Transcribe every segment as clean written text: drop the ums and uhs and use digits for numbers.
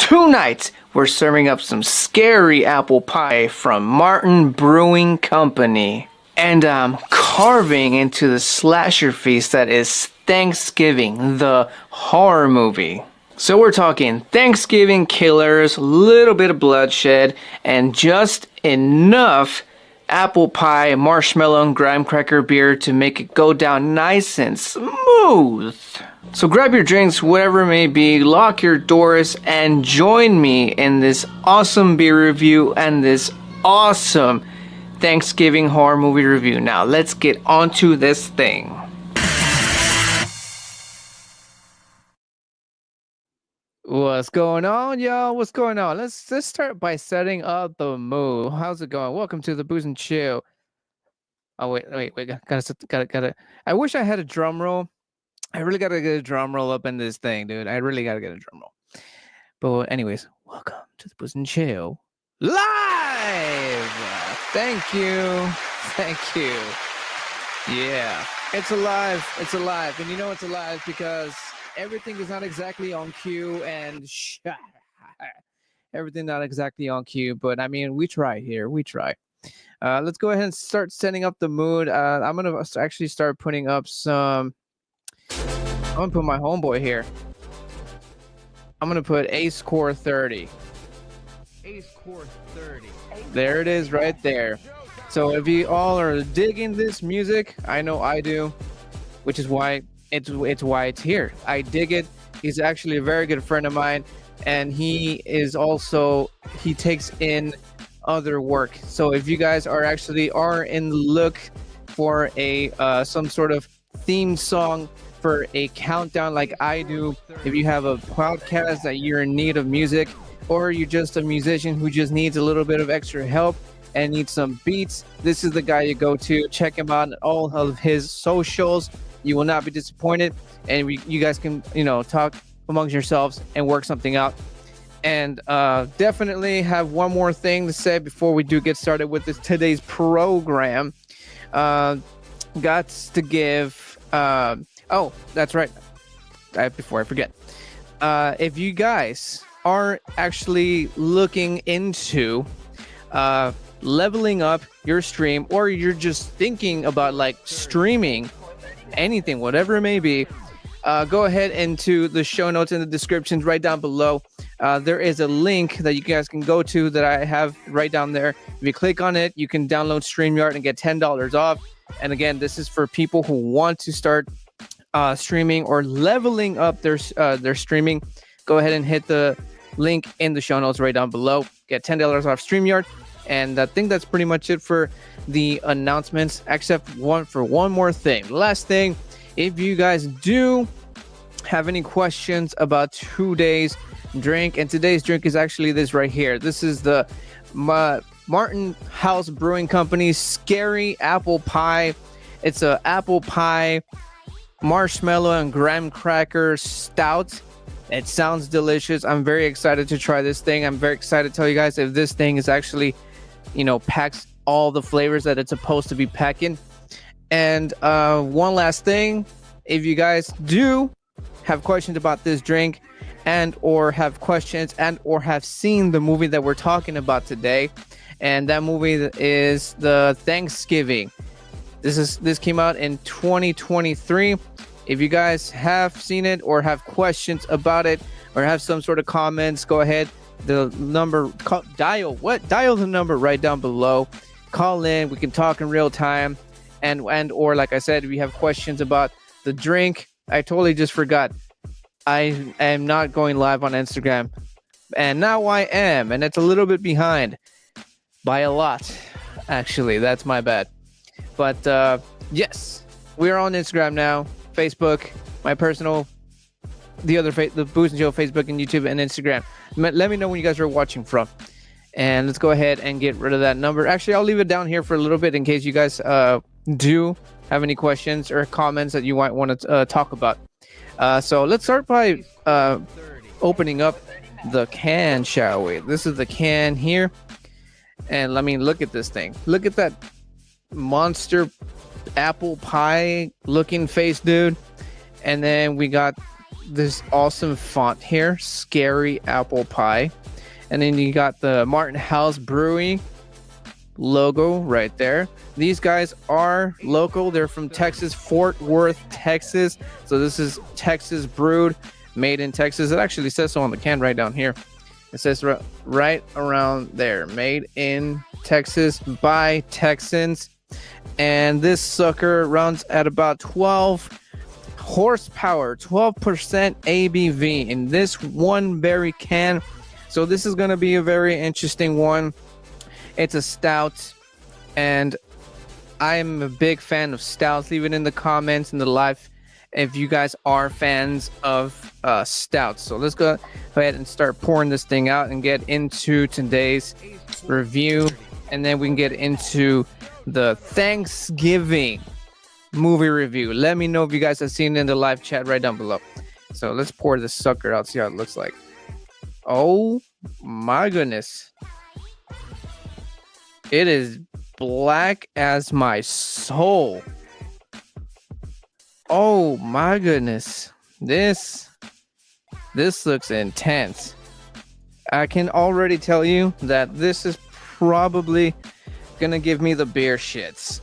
tonight we're serving up some scary apple pie from Martin Brewing Company. And I'm carving into the slasher feast that is Thanksgiving, the horror movie. So we're talking Thanksgiving killers, little bit of bloodshed, and just enough apple pie, marshmallow, and graham cracker beer to make it go down nice and smooth. So grab your drinks, whatever it may be, lock your doors, and join me in this awesome beer review and this awesome Thanksgiving horror movie review. Now let's get onto this thing. What's going on, y'all? What's going on? Let's start by setting up the mood. How's it going? Welcome to the Booze and Chill. Oh wait, gotta. I wish I had a drum roll. I really gotta get a drum roll up in this thing, dude. I really gotta get a drum roll. But anyways, welcome to the Booze and Chill live. Thank you. Yeah, it's alive. It's alive, and you know it's alive because everything is not exactly on cue, and everything not exactly on cue. But I mean, we try here. We try. Let's go ahead and start setting up the mood. I'm gonna actually start putting up some. I'm gonna put my homeboy here. I'm gonna put Ace Core 30. Ace Core 30. There it is, right there. So if you all are digging this music, I know I do, which is why it's why it's here. I dig it. He's actually a very good friend of mine, and he takes in other work. So if you guys are in the look for a some sort of theme song for a countdown like I do, if you have a podcast that you're in need of music, or you're just a musician who just needs a little bit of extra help and needs some beats, this is the guy you go to. Check him out on all of his socials. You will not be disappointed, and you guys can, talk amongst yourselves and work something out. And definitely have one more thing to say before we do get started with today's program. Got to give. Oh, that's right. Before I forget, if you guys are actually looking into leveling up your stream, or you're just thinking about like streaming anything, whatever it may be, go ahead into the show notes in the descriptions right down below. There is a link that you guys can go to that I have right down there. If you click on it, you can download StreamYard and get $10 off. And again, this is for people who want to start streaming or leveling up their streaming. Go ahead and hit the link in the show notes right down below. Get $10 off StreamYard. And I think that's pretty much it for the announcements, except one more thing. Last thing, if you guys do have any questions about today's drink, and today's drink is actually this right here. This is the Martin House Brewing Company's Scary Apple Pie. It's a apple pie, marshmallow, and graham cracker stout. It sounds delicious. I'm very excited to try this thing. I'm very excited to tell you guys if this thing is actually, packs all the flavors that it's supposed to be packing. And one last thing, if you guys do have questions about this drink, and or have questions and or have seen the movie that we're talking about today, and that movie is the Thanksgiving. This came out in 2023. If you guys have seen it or have questions about it or have some sort of comments, go ahead. The number, dial the number right down below. Call in. We can talk in real time. And or like I said, if you have questions about the drink, I totally just forgot. I am not going live on Instagram, and now I am, and it's a little bit behind by a lot. Actually, that's my bad. But yes, we're on Instagram now, Facebook, my personal, the Booze and Chill Facebook and YouTube and Instagram. Let me know when you guys are watching from. And let's go ahead and get rid of that number. Actually, I'll leave it down here for a little bit in case you guys do have any questions or comments that you might want to talk about. So let's start by opening up the can, shall we? This is the can here. And look at this thing. Look at that monster apple pie looking face, dude. And then we got this awesome font here, Scary Apple Pie. And then you got the Martin House Brewery logo right there. These guys are local. They're from Texas, Fort Worth, Texas. So this is Texas brewed, made in Texas. It actually says so on the can right down here. It says right around there, made in Texas by Texans. And this sucker runs at about 12 horsepower, 12% ABV in this one berry can. So this is going to be a very interesting one. It's a stout, and I'm a big fan of stouts. Leave it in the comments in the live if you guys are fans of stouts. So let's go ahead and start pouring this thing out and get into today's review, and then we can get into the Thanksgiving movie review. Let me know if you guys have seen it in the live chat right down below. So let's pour this sucker out, see how it looks like. Oh my goodness. It is black as my soul. Oh my goodness. This looks intense. I can already tell you that this is probably gonna give me the beer shits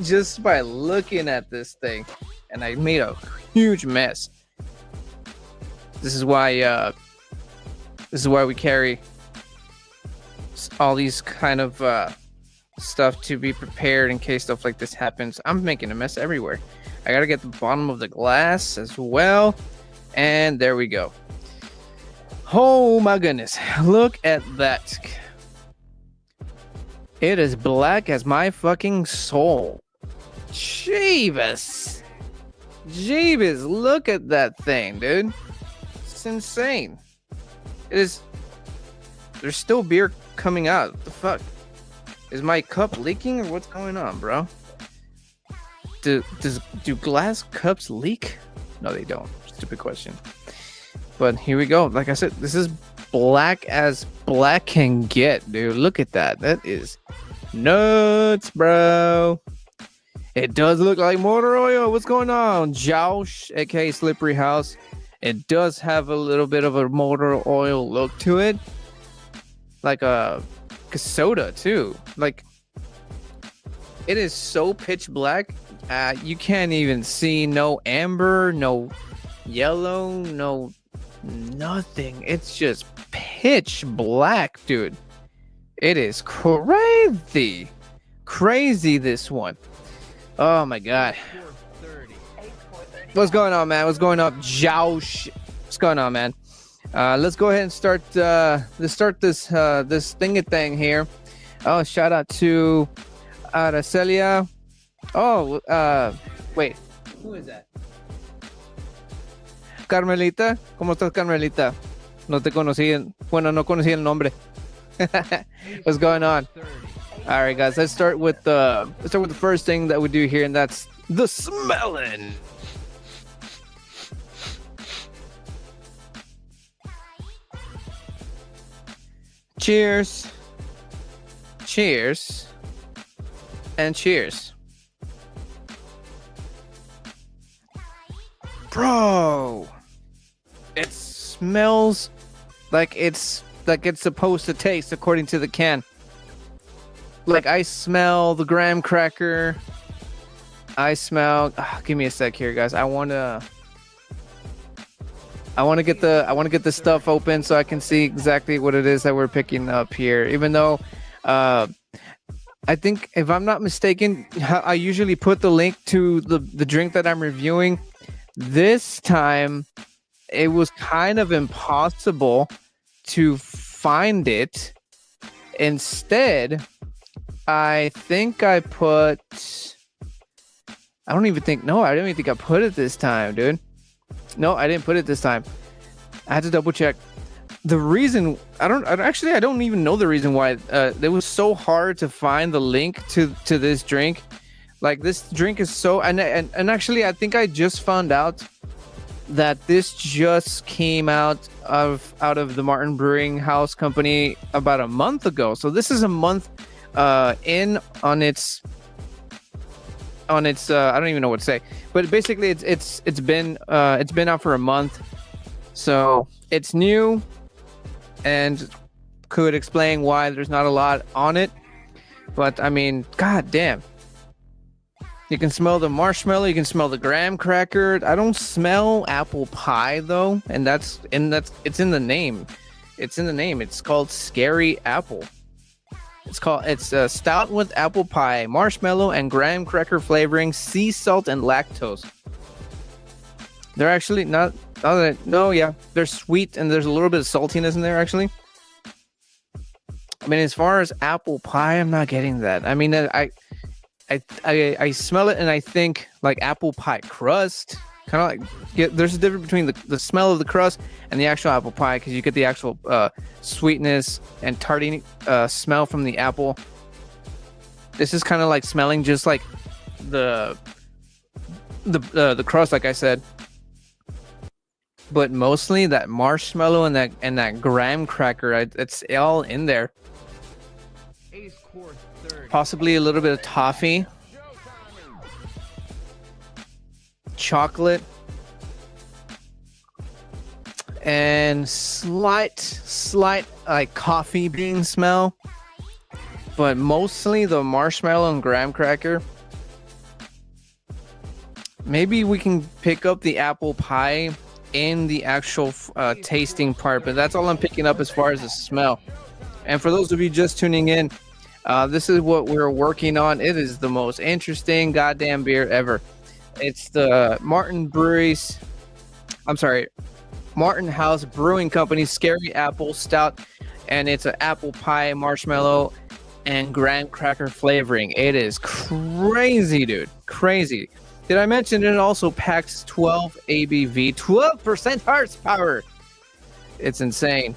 just by looking at this thing. And I made a huge mess. This is why we carry all these kind of stuff to be prepared in case stuff like this happens. I'm making a mess everywhere. I gotta get the bottom of the glass as well. And there we go. Oh my goodness. Look at that. It is black as my fucking soul. Jeebus. Jeebus. Look at that thing, dude. It's insane. It is. There's still beer coming out. What the fuck? Is my cup leaking or what's going on, bro? Do glass cups leak? No, they don't. Stupid question. But here we go. Like I said, this is black as black can get, dude. Look at that. That is nuts, bro. It does look like motor oil. What's going on? Josh, aka Slippery House. It does have a little bit of a motor oil look to it. Like a soda too. Like, it is so pitch black. You can't even see no amber, no yellow, no nothing. It's just pitch black, dude. It is crazy. Crazy, this one. Oh my god. What's going on, man? What's going on, Josh? What's going on, man? Let's go ahead and start this thing here. Oh, shout out to Aracelia. Oh, wait, who is that? Carmelita, ¿cómo estás, Carmelita? No te conocí, bueno, no conocí el nombre. What's going on? All right, guys, let's start with the first thing that we do here, and that's the smelling. Cheers. Cheers. And cheers. Bro, it smells like it's supposed to taste according to the can. Like, I smell the graham cracker. I smell. Give me a sec here, guys. I want to get the stuff open so I can see exactly what it is that we're picking up here. Even though, I think, if I'm not mistaken, I usually put the link to the drink that I'm reviewing. This time, it was kind of impossible to find it. Instead, I think I put. I don't even think I put it this time, dude. No, I didn't put it this time. I had to double check. The reason I don't even know the reason why it was so hard to find the link to this drink. Like, this drink is so and actually I think I just found out that this just came out of the Martin Brewing House Company about a month ago. So this is a month in on its on its I don't even know what to say, but basically it's been out for a month, so it's new, and could explain why there's not a lot on it. But I mean, god damn, you can smell the marshmallow, you can smell the graham cracker. I don't smell apple pie though, and that's it's in the name. It's called Scary Apple. It's stout with apple pie, marshmallow, and graham cracker flavoring, sea salt, and lactose. They're actually not. No, yeah, they're sweet, and there's a little bit of saltiness in there actually. I mean, as far as apple pie, I'm not getting that. I mean, I smell it and I think like apple pie crust. Kind of like there's a difference between the smell of the crust and the actual apple pie, because you get the actual sweetness and tarty smell from the apple. This is kind of like smelling just like the crust, like I said, but mostly that marshmallow and that graham cracker. It's all in there. Possibly a little bit of toffee, chocolate, and slight like coffee bean smell, but mostly the marshmallow and graham cracker. Maybe we can pick up the apple pie in the actual tasting part, but that's all I'm picking up as far as the smell. And for those of you just tuning in, this is what we're working on. It is the most interesting goddamn beer ever. It's the Martin House Brewing Company Scary Apple Stout, and it's an apple pie, marshmallow, and graham cracker flavoring. It is crazy, dude. Crazy. Did I mention it also packs 12 ABV, 12% horsepower? It's insane.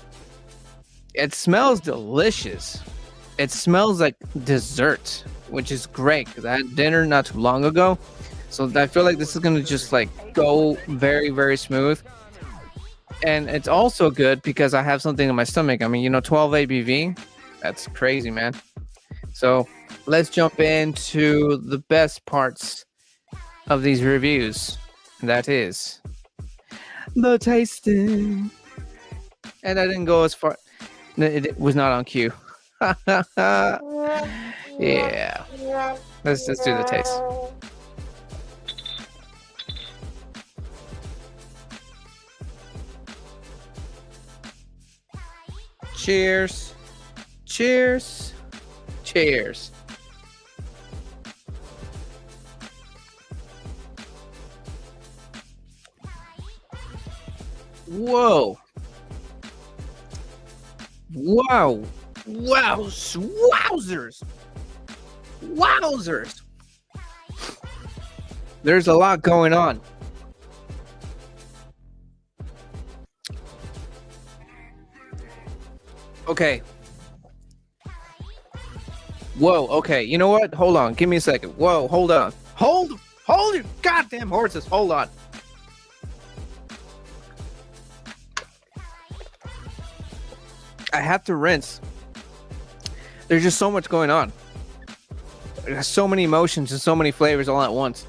It smells delicious. It smells like dessert, which is great because I had dinner not too long ago. So I feel like this is going to just like go very, very smooth. And it's also good because I have something in my stomach. I mean, 12 ABV, that's crazy, man. So let's jump into the best parts of these reviews. And that is the tasting. And I didn't go as far. It was not on cue. Yeah. Let's do the taste. Cheers. Cheers. Cheers. Whoa. Wow. Wowzers. There's a lot going on. Okay. Whoa, okay. You know what? Hold on. Give me a second. Whoa, hold on. Hold your goddamn horses. Hold on. I have to rinse. There's just so much going on. There's so many emotions and so many flavors all at once.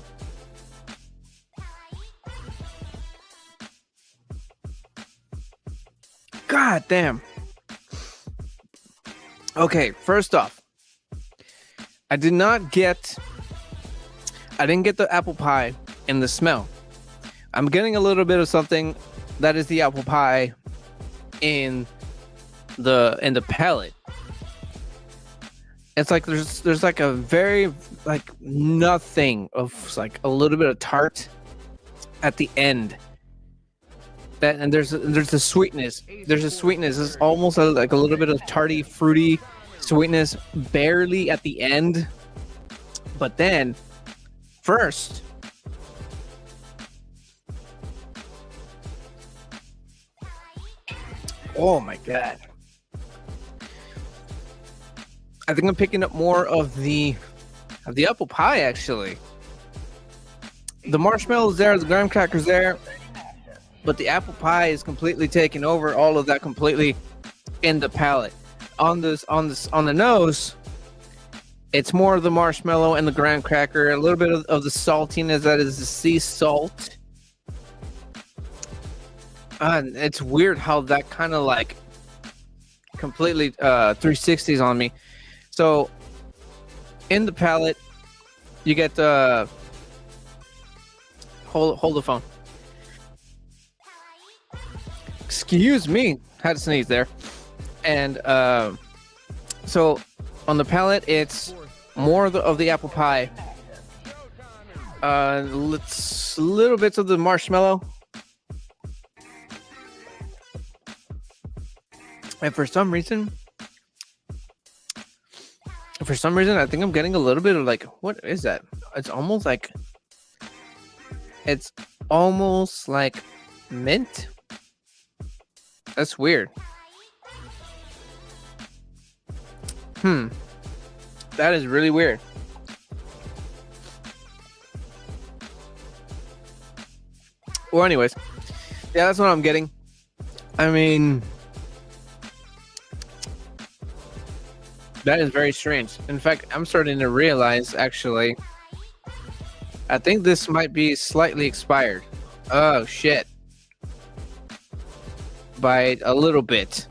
God damn. Okay, first off, I didn't get the apple pie in the smell. I'm getting a little bit of something that is the apple pie in the palate. It's like there's like a very like nothing of like a little bit of tart at the end. That and there's the sweetness. There's a sweetness. It's almost like a little bit of tarty, fruity sweetness, barely at the end. But then, first, oh my god. I think I'm picking up more of the apple pie actually. The marshmallows there, the graham crackers there, but the apple pie is completely taking over all of that completely in the palate. On the nose, It's more of the marshmallow and the graham cracker, a little bit of the saltiness that is the sea salt. It's weird how that kind of like completely 360s on me. So in the palate, you get the hold the phone. Excuse me, had to sneeze there. And so on the palate, it's more of the apple pie. Little bits of the marshmallow. And for some reason, I think I'm getting a little bit of like, what is that? It's almost like mint. That's weird. That is really weird. Well, anyways, yeah, that's what I'm getting. I mean, that is very strange. In fact, I'm starting to realize, actually, I think this might be slightly expired. Oh, shit. By a little bit.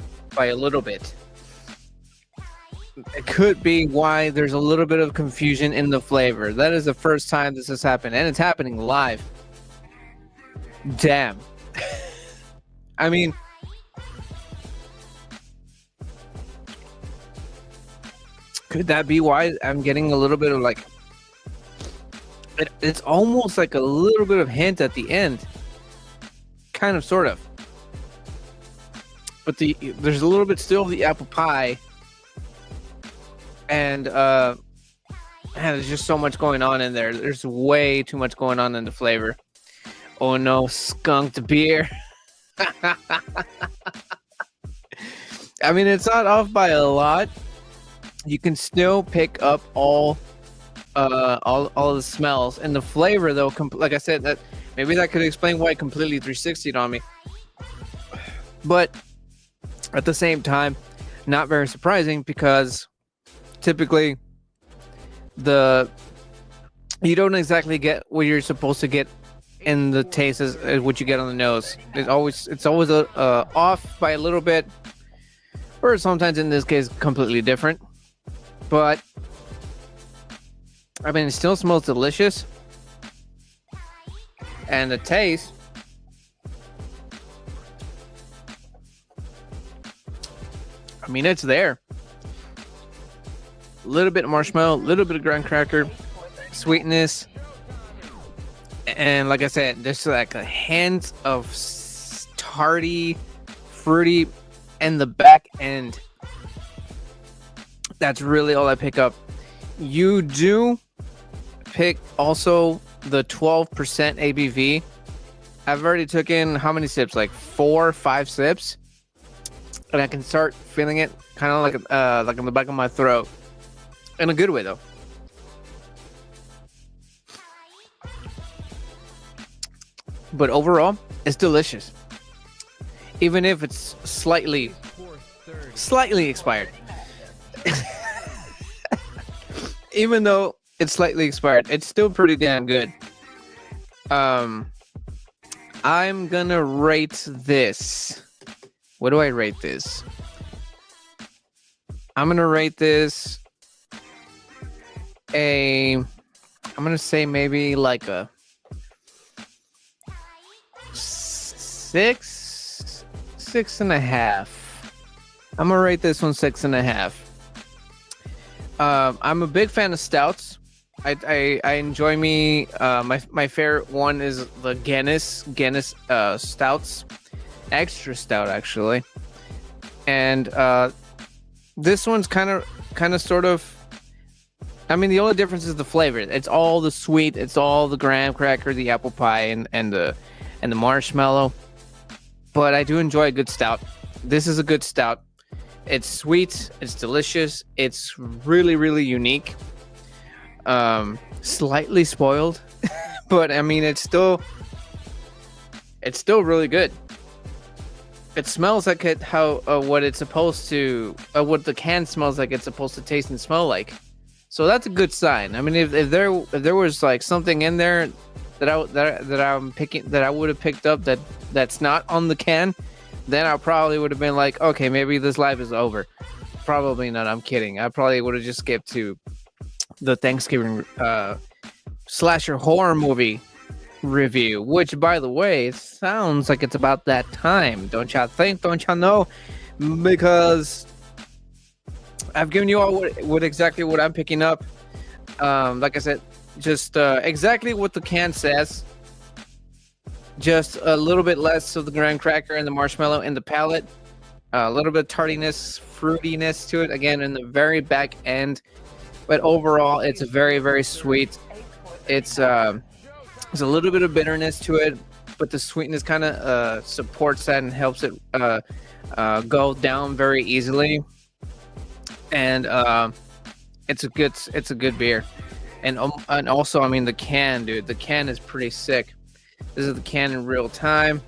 It could be why there's a little bit of confusion in the flavor. That is the first time this has happened, and it's happening live. Damn. I mean, could that be why I'm getting a little bit of like, it's almost like a little bit of hint at the end, kind of, sort of, but there's a little bit still of the apple pie, and man, there's just so much going on in there. There's way too much going on in the flavor. Oh no, skunked beer. I mean, it's not off by a lot. You can still pick up all the smells and the flavor, though. Like I said, that maybe that could explain why it completely 360'd on me. But at the same time, not very surprising, because typically you don't exactly get what you're supposed to get in the taste as what you get on the nose. It's always off by a little bit, or sometimes in this case completely different. But I mean, it still smells delicious, and the taste, I mean, it's there. A little bit of marshmallow, a little bit of graham cracker, sweetness, and like I said, there's like a hint of tarty, fruity, and the back end. That's really all I pick up. You do pick also the 12% ABV. I've already took in how many sips? Like 4 or 5 sips, and I can start feeling it kind of like in the back of my throat, in a good way though. But overall, it's delicious, even if it's slightly expired. Even though it's slightly expired, it's still pretty damn good. I'm gonna rate this. What do I rate this? I'm gonna rate this I'm gonna say maybe like a 6.5. I'm gonna rate this one 6.5. I'm a big fan of stouts. I enjoy my favorite one is the Guinness stouts, extra stout actually, and this one's kind of sort of. I mean, the only difference is the flavor. It's all the sweet. It's all the graham cracker, the apple pie, and the marshmallow. But I do enjoy a good stout. This is a good stout. It's sweet. It's delicious. It's really, really unique. Slightly spoiled, but I mean, it's still really good. It smells like what it's supposed to. What the can smells like it's supposed to taste and smell like. So that's a good sign. I mean, if there was like something in there that I would have picked up that's not on the can, then I probably would have been like, okay, maybe this life is over. Probably not. I'm kidding. I probably would have just skipped to the Thanksgiving slasher horror movie review, which, by the way, it sounds like it's about that time. Don't y'all think? Don't y'all know? Because I've given you all what exactly what I'm picking up. Like I said, just exactly what the can says. Just a little bit less of the graham cracker and the marshmallow in the palate. A little bit of tardiness, fruitiness to it. Again, in the very back end. But overall, it's very, very sweet. It's there's a little bit of bitterness to it, but the sweetness kind of supports that and helps it go down very easily. And it's a good beer. And also, I mean, the can, dude, the can is pretty sick. This is the can in real time.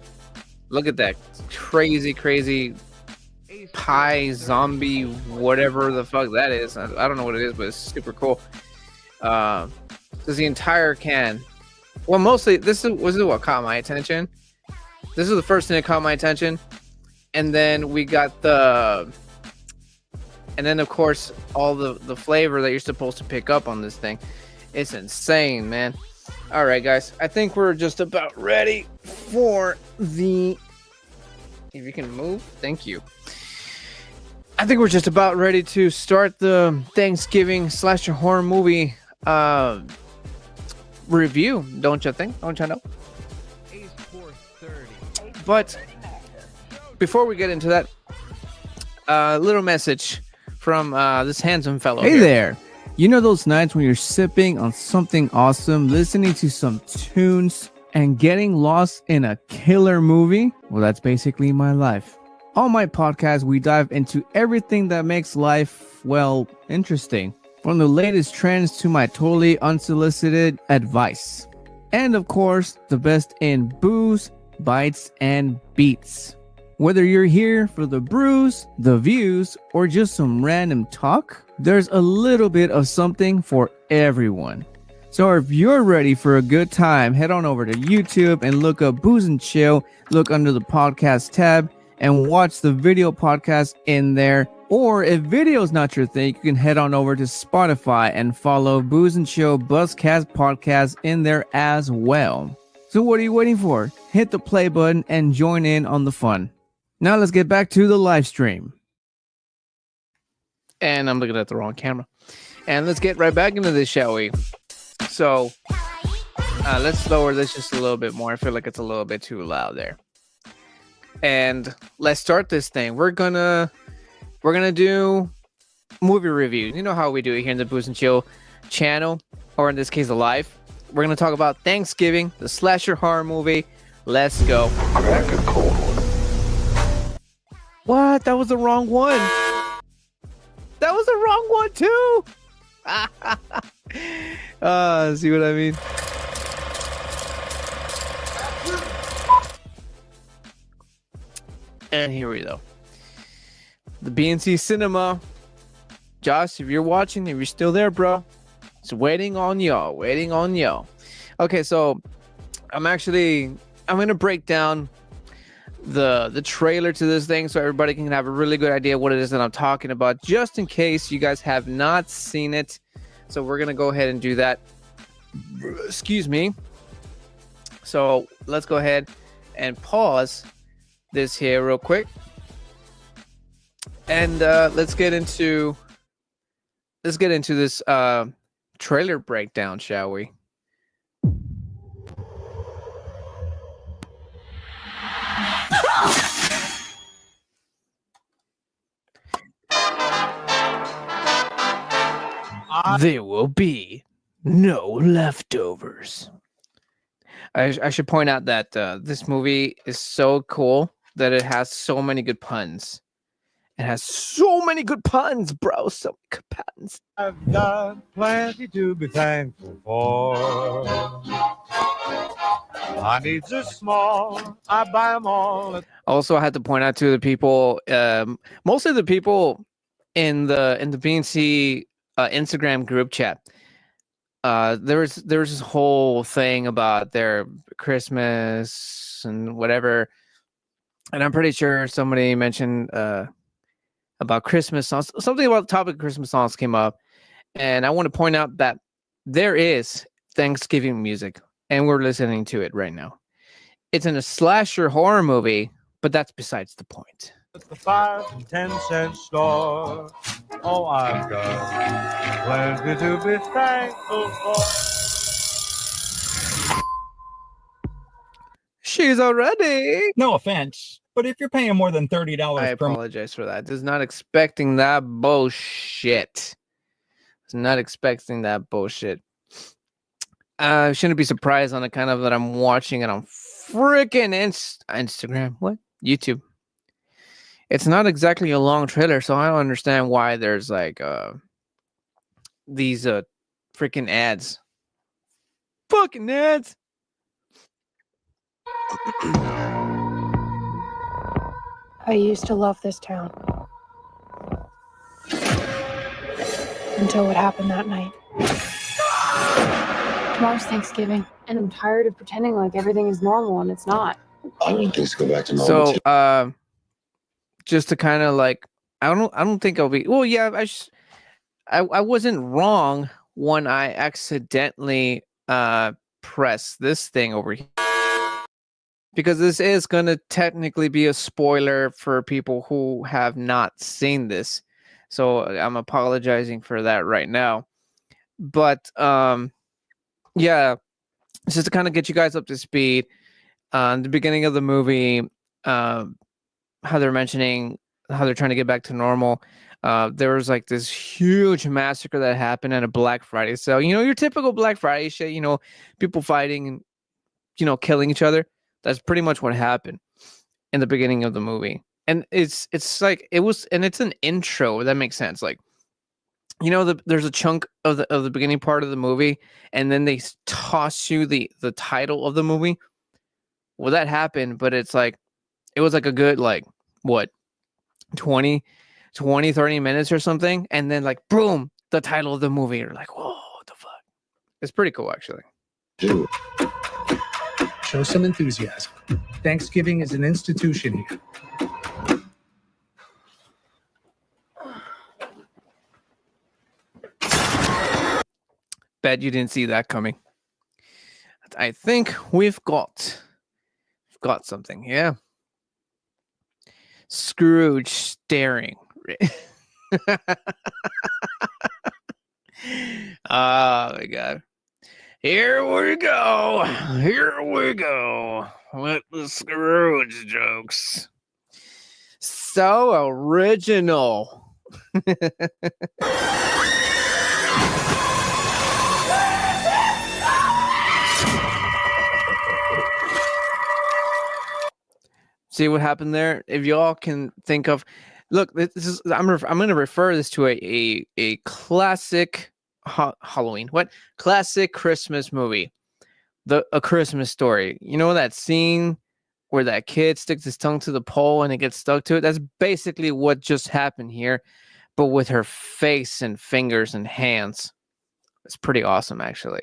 Look at that crazy pie zombie, whatever the fuck that is. I don't know what it is, but it's super cool. This is the entire can. Well, mostly this is what caught my attention. This is the first thing that caught my attention, and then we got and then of course all the flavor that you're supposed to pick up on this thing. It's insane, man. All right, guys, I think we're just about ready for the. If you can move, thank you. I think we're just about ready to start the Thanksgiving slasher horror movie review, don't you think? Don't you know? But before we get into that, a little message from this handsome fellow. Hey there. You know those nights when you're sipping on something awesome, listening to some tunes, and getting lost in a killer movie? Well, that's basically my life. On my podcast, we dive into everything that makes life, well, interesting. From the latest trends to my totally unsolicited advice. And of course, the best in booze, bites, and beats. Whether you're here for the brews, the views, or just some random talk, there's a little bit of something for everyone. So if you're ready for a good time, head on over to YouTube and look up Booze and Chill, look under the podcast tab, and watch the video podcast in there. Or if video is not your thing, you can head on over to Spotify and follow Booze and Chill Buzzcast podcast in there as well. So what are you waiting for? Hit the play button and join in on the fun. Now let's get back to the live stream. And I'm looking at the wrong camera. And let's get right back into this, shall we? So let's lower this just a little bit more. I feel like it's a little bit too loud there. And let's start this thing. We're gonna do movie reviews. You know how we do it here in the Booze and Chill channel, or in this case, the live. We're gonna talk about Thanksgiving, the slasher horror movie. Let's go. What? That was the wrong one. That was the wrong one too. See what I mean? And here we go. The BNC Cinema. Josh, if you're watching, if you're still there, bro, it's waiting on y'all. Waiting on y'all. Okay, so I'm gonna break down the trailer to this thing so everybody can have a really good idea what it is that I'm talking about, just in case you guys have not seen it. So we're gonna go ahead and do that. Excuse me. So let's go ahead and pause this here real quick, and let's get into this trailer breakdown, shall we? There will be no leftovers. I should point out that this movie is so cool that it has so many good puns. It has so many good puns, bro. So many good puns. I've got plenty to be thankful for. My needs are small. I buy them all. Also, I had to point out to the people, mostly the people in the BNC Instagram group chat. There was this whole thing about their Christmas and whatever, and I'm pretty sure somebody mentioned about Christmas songs. Something about the topic of Christmas songs came up, and I want to point out that there is Thanksgiving music, and we're listening to it right now. It's in a slasher horror movie, but that's besides the point. At the 5 and 10 cent store. Oh, I've got plenty to be thankful for. She's already. No offense, but if you're paying more than $30 I per month, apologize for that. Was not expecting that bullshit. Was not expecting that bullshit. I shouldn't be surprised on the kind of that I'm watching it on freaking Instagram. What? YouTube. It's not exactly a long trailer, so I don't understand why there's like these freaking ads. Fucking ads. I used to love this town. Until what happened that night. Tomorrow's Thanksgiving, and I'm tired of pretending like everything is normal and it's not. I want things to go back to normal. So, just to kind of like, I don't think I'll be. Well, yeah, I wasn't wrong when I accidentally pressed this thing over here, because this is going to technically be a spoiler for people who have not seen this. So I'm apologizing for that right now. But yeah, just to kind of get you guys up to speed. In the beginning of the movie, how they're mentioning how they're trying to get back to normal. There was like this huge massacre that happened at a Black Friday sale. You know, your typical Black Friday shit, you know, people fighting and, you know, killing each other. That's pretty much what happened in the beginning of the movie. And it's like, it was, and it's an intro, that makes sense. Like, you know, there's a chunk of the beginning part of the movie, and then they toss you the title of the movie. Well, that happened, but it's like, it was like a good, like, what, 20, 30 minutes or something. And then like, boom, the title of the movie. You're like, whoa, what the fuck? It's pretty cool, actually. Dude, Show some enthusiasm. Thanksgiving is an institution here. Bet you didn't see that coming. I think we've got something. Yeah. Scrooge staring. Oh my god. Here we go with the Scrooge jokes. So original. See what happened there? If y'all can think of, look, this is I'm going to refer this to a classic Halloween. What? Classic Christmas movie. A Christmas Story. You know that scene where that kid sticks his tongue to the pole and it gets stuck to it? That's basically what just happened here, but with her face and fingers and hands. It's pretty awesome, actually.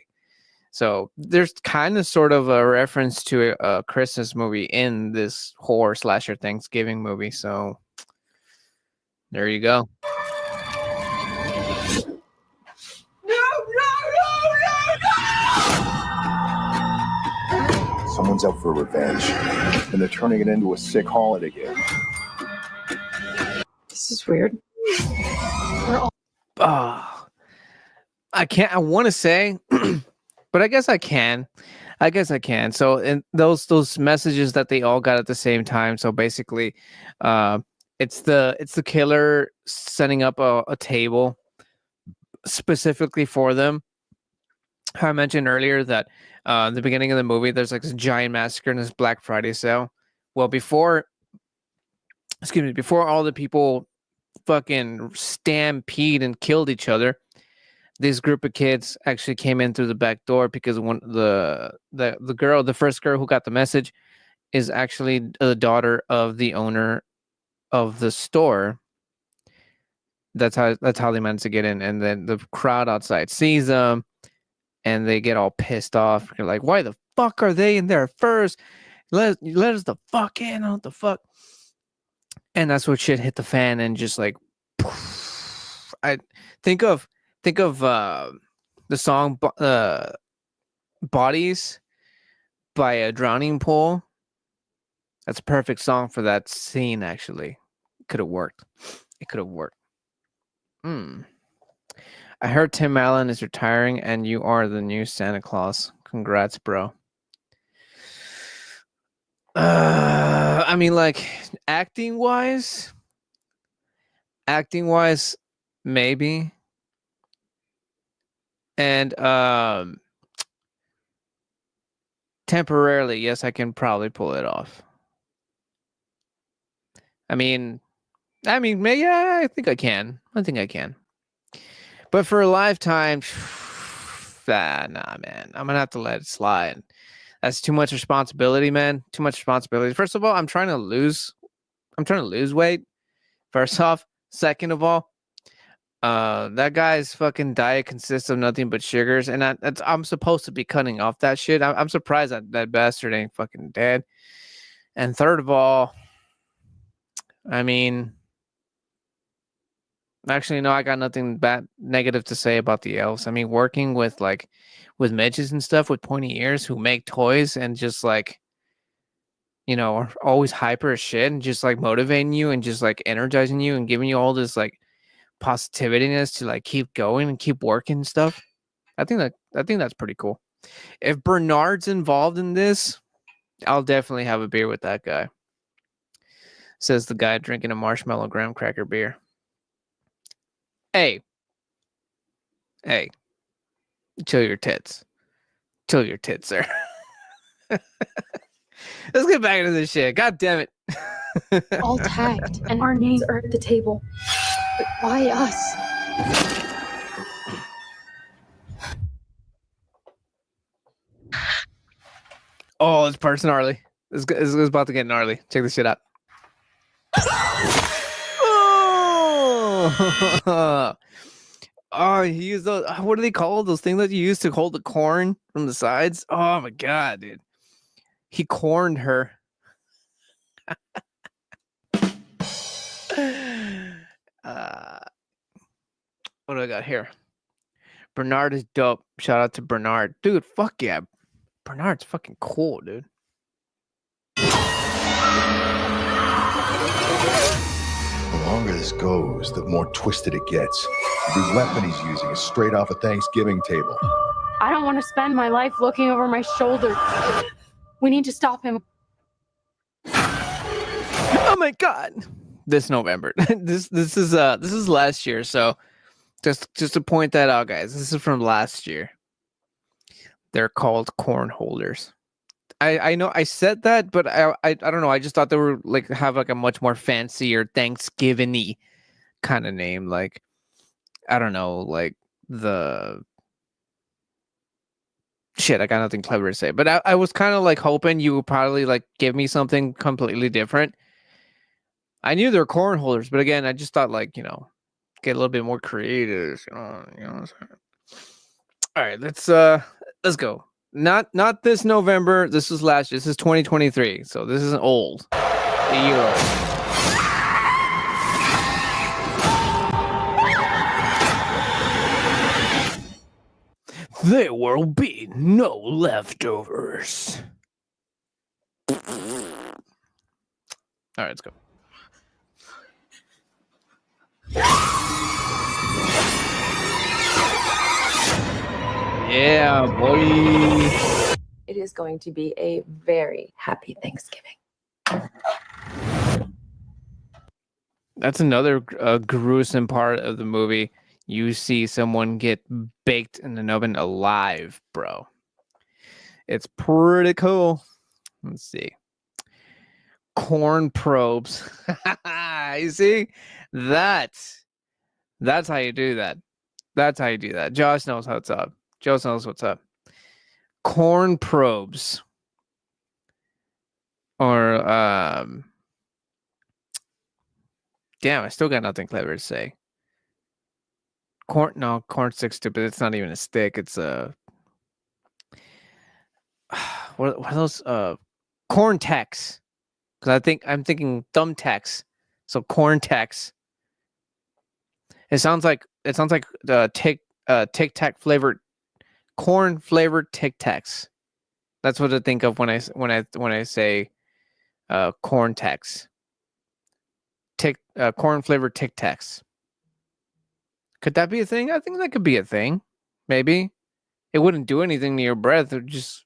So there's kind of sort of a reference to a Christmas movie in this horror slasher Thanksgiving movie. So there you go. someone's out for revenge, and they're turning it into a sick holiday game. This is weird. I can't. I want to say, but I guess I can. So, and those messages that they all got at the same time. So basically, it's the killer setting up a table specifically for them. I mentioned earlier that the beginning of the movie, there's like this giant massacre in this Black Friday sale. Well, before all the people fucking stampede and killed each other, this group of kids actually came in through the back door because the first girl who got the message is actually the daughter of the owner of the store. That's how they managed to get in. And then the crowd outside sees them, and they get all pissed off. They're like, "Why the fuck are they in there first? Let us the fuck in! What the fuck?" And that's what shit hit the fan, and just like, I think of the song "Bodies" by a Drowning Pool. That's a perfect song for that scene. Actually, could have worked. It could have worked. I heard Tim Allen is retiring, and you are the new Santa Claus. Congrats, bro. I mean, like, acting wise, maybe. And temporarily, yes, I can probably pull it off. I mean, maybe, yeah, I think I can. But for a lifetime, nah, man, I'm gonna have to let it slide. That's too much responsibility, man. Too much responsibility. First of all, I'm trying to lose weight. First off, second of all, that guy's fucking diet consists of nothing but sugars, and I'm supposed to be cutting off that shit. I'm surprised that bastard ain't fucking dead. And third of all, I mean, actually, no, I got nothing bad negative to say about the elves. I mean, working with midgets and stuff with pointy ears who make toys and just like, are always hyper as shit and just like motivating you and just like energizing you and giving you all this like positivityness to like keep going and keep working and stuff. I think that's pretty cool. If Bernard's involved in this, I'll definitely have a beer with that guy. Says the guy drinking a marshmallow graham cracker beer. Hey, chill your tits, sir. Let's get back into this shit. God damn it. All tagged, and our names are at the table. But why us? Oh, this part's gnarly. This is about to get gnarly. Check this shit out. Oh, he used those. What do they call those things that you use to hold the corn from the sides? Oh my god, dude. He corned her. What do I got here? Bernard is dope. Shout out to Bernard. Dude, fuck yeah. Bernard's fucking cool, dude. The longer this goes, the more twisted it gets. The weapon he's using is straight off a Thanksgiving table. I don't want to spend my life looking over my shoulder. We need to stop him. Oh my god. This November. This is last year, so just to point that out, guys. This is from last year. They're called corn holders. I know I said that, but I don't know. I just thought they were like have like a much more fancier Thanksgiving-y kind of name. Like, I don't know, like the shit. I got nothing clever to say, but I was kind of like hoping you would probably like give me something completely different. I knew they're corn holders, but again, I just thought like, get a little bit more creative. All right, let's go. Not this November. This is last year. This is 2023. So this isn't old. A year old. There will be no leftovers. All right, let's go. Yeah, boy. It is going to be a very happy Thanksgiving. That's another gruesome part of the movie. You see someone get baked in an oven alive, bro. It's pretty cool. Let's see. Corn probes. You see? That's how you do that. That's how you do that. Josh knows what's up. Josh knows what's up. Corn probes. Or damn, I still got nothing clever to say. corn. No, corn stick stupid. It's not even a stick. It's a what are those? Corn tacks. Because I'm thinking thumbtacks. So corn tacks. It sounds like the Tic Tac flavored corn flavored Tic Tacs. That's what I think of when I say corn tax. Corn flavored Tic Tacs. Could that be a thing? I think that could be a thing. Maybe it wouldn't do anything to your breath. It would just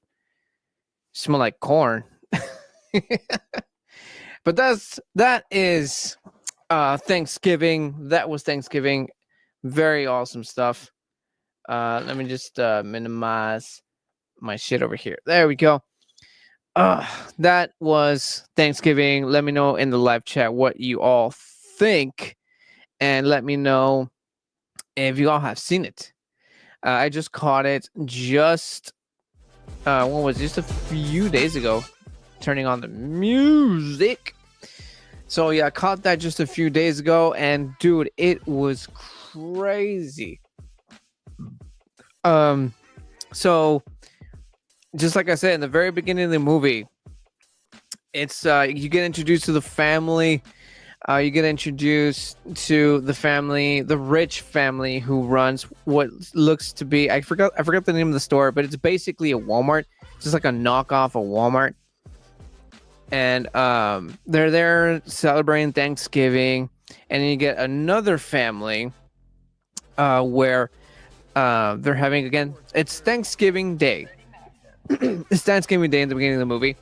smell like corn. But that is Thanksgiving. That was Thanksgiving. Very awesome stuff. Let me just minimize my shit over here. There we go. That was Thanksgiving. Let me know in the live chat what you all think, and let me know if you all have seen it. I just caught it just just a few days ago. Turning on the music. So yeah, I caught that just a few days ago, and dude, it was crazy. So just like I said in the very beginning of the movie, it's you get introduced to the family. You get introduced to the family, the rich family who runs what looks to be I forgot the name of the store, but it's basically a Walmart. It's just like a knockoff of Walmart. And they're there celebrating Thanksgiving, and then you get another family where they're having, again, it's Thanksgiving Day. It's Thanksgiving Day in the beginning of the movie,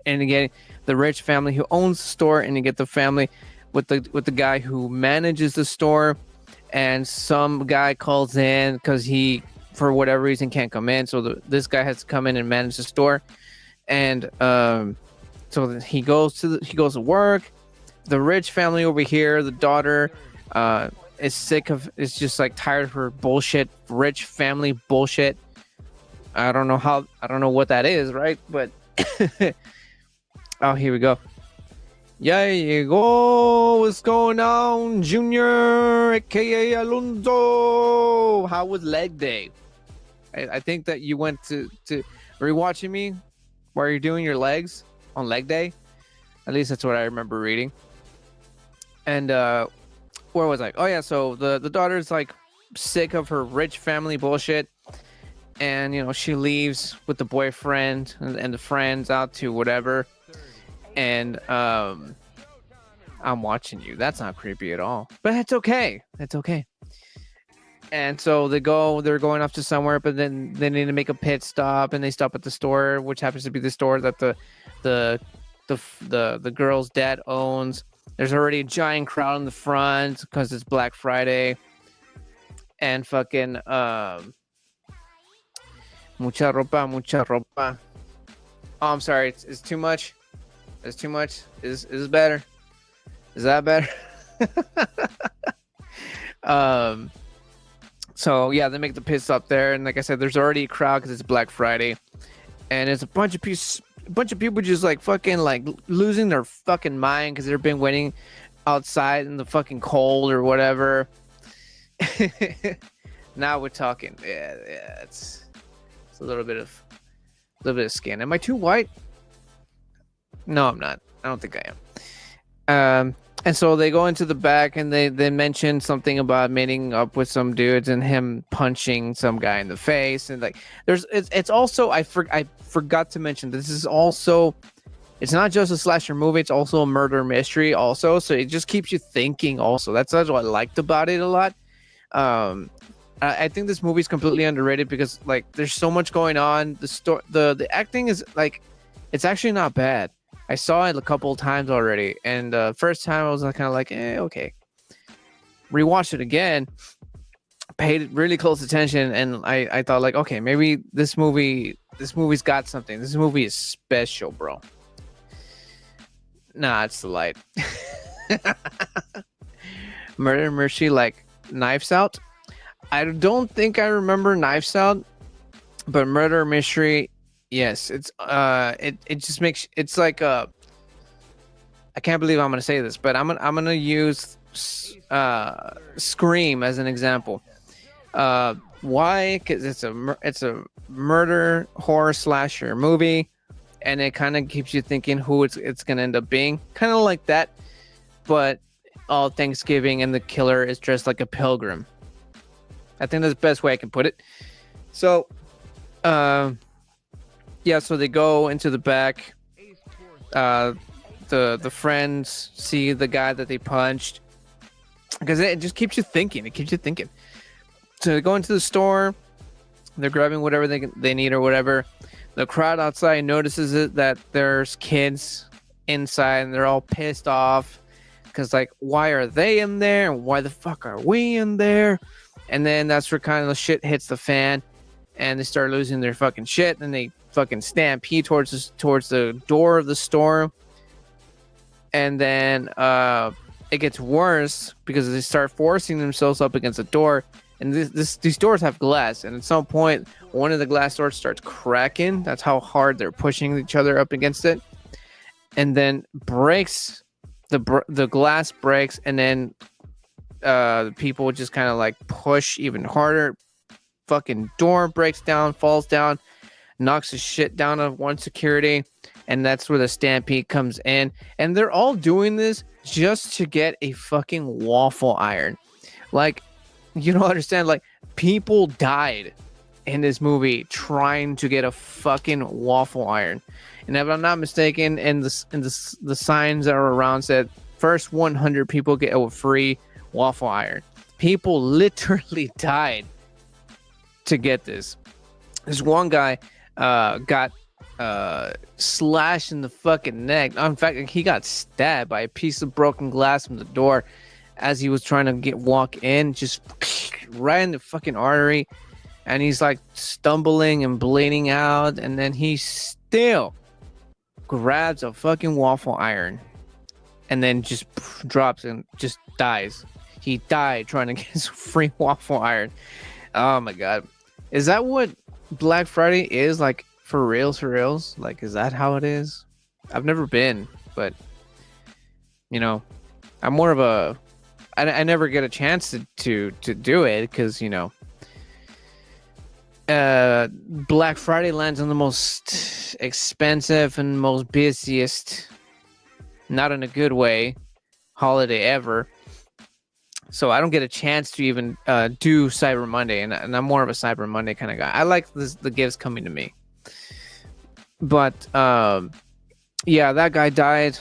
and again, the rich family who owns the store, and you get the family with the guy who manages the store, and some guy calls in because he, for whatever reason, can't come in, so this guy has to come in and manage the store, and so he goes to work. The rich family over here, the daughter, is just like tired of her bullshit, rich family bullshit. I don't know what that is, right? But oh, here we go. Yeah, you go. What's going on, Junior, aka Alonso? How was leg day? I think that you went to. Were you watching me while you're doing your legs on leg day? At least that's what I remember reading. And where was I? Oh yeah, so the daughter's like sick of her rich family bullshit, and she leaves with the boyfriend and the friends out to whatever. And I'm watching you. That's not creepy at all, but it's okay. It's okay. And so they're going off to somewhere, but then they need to make a pit stop, and they stop at the store, which happens to be the store that the girl's dad owns. There's already a giant crowd in the front because it's Black Friday, and fucking mucha ropa. Oh, I'm sorry, it's too much. It's too much. Is better? Is that better? So yeah, they make the pit stop there, and like I said, there's already a crowd because it's Black Friday, and it's a bunch of people just like fucking like losing their fucking mind because they've been waiting outside in the fucking cold or whatever. Now we're talking. Yeah, it's a little bit of skin. Am I too white? No, I'm not. I don't think I am. And so they go into the back, and they mention something about meeting up with some dudes and him punching some guy in the face, and like it's also I forgot to mention this is also, it's not just a slasher movie, it's also a murder mystery also, so it just keeps you thinking also. That's what I liked about it a lot. I think this movie is completely underrated because like there's so much going on. The acting is like, it's actually not bad. I saw it a couple of times already, and the first time I was kind of like, okay. Rewatched it again, paid really close attention, and I thought like, okay, maybe this movie's got something. This movie is special, bro. Nah, it's the light. Murder Mystery, like Knives Out. I don't think I remember Knives Out, but Murder Mystery, yes, it's it just makes, it's like I can't believe I'm gonna say this, but I'm gonna use Scream as an example. Why? Because it's a murder horror slasher movie, and it kind of keeps you thinking who it's gonna end up being, kind of like that, but all Thanksgiving and the killer is dressed like a pilgrim. I think that's the best way I can put it. So, yeah, so they go into the back. The friends see the guy that they punched, because it just keeps you thinking. It keeps you thinking. So they go into the store. They're grabbing whatever they need or whatever. The crowd outside notices it, that there's kids inside, and they're all pissed off because, like, why are they in there? And why the fuck are we in there? And then that's where kind of the shit hits the fan, and they start losing their fucking shit, and they fucking stampede towards the door of the store. And then it gets worse because they start forcing themselves up against the door. And these doors have glass, and at some point, one of the glass doors starts cracking. That's how hard they're pushing each other up against it, and then breaks. The glass breaks, and then the people just kind of like push even harder. Fucking door breaks down, falls down, knocks the shit down of one security, and that's where the stampede comes in. And they're all doing this just to get a fucking waffle iron, like. You don't understand, like, people died in this movie trying to get a fucking waffle iron. And if I'm not mistaken, in the signs that are around said first 100 people get a free waffle iron. People literally died to get this. This one guy got slashed in the fucking neck. In fact, he got stabbed by a piece of broken glass from the door as he was trying to walk in, just right in the fucking artery, and he's like stumbling and bleeding out, and then he still grabs a fucking waffle iron and then just drops and just dies. He died trying to get his free waffle iron. Oh my god. Is that what Black Friday is like for reals? Like, is that how it is? I've never been, but you know, I'm more of a I never get a chance to do it because, you know, Black Friday lands on the most expensive and most busiest, not in a good way, holiday ever. So I don't get a chance to even do Cyber Monday, and I'm more of a Cyber Monday kind of guy. I like the gifts coming to me. But yeah, that guy died.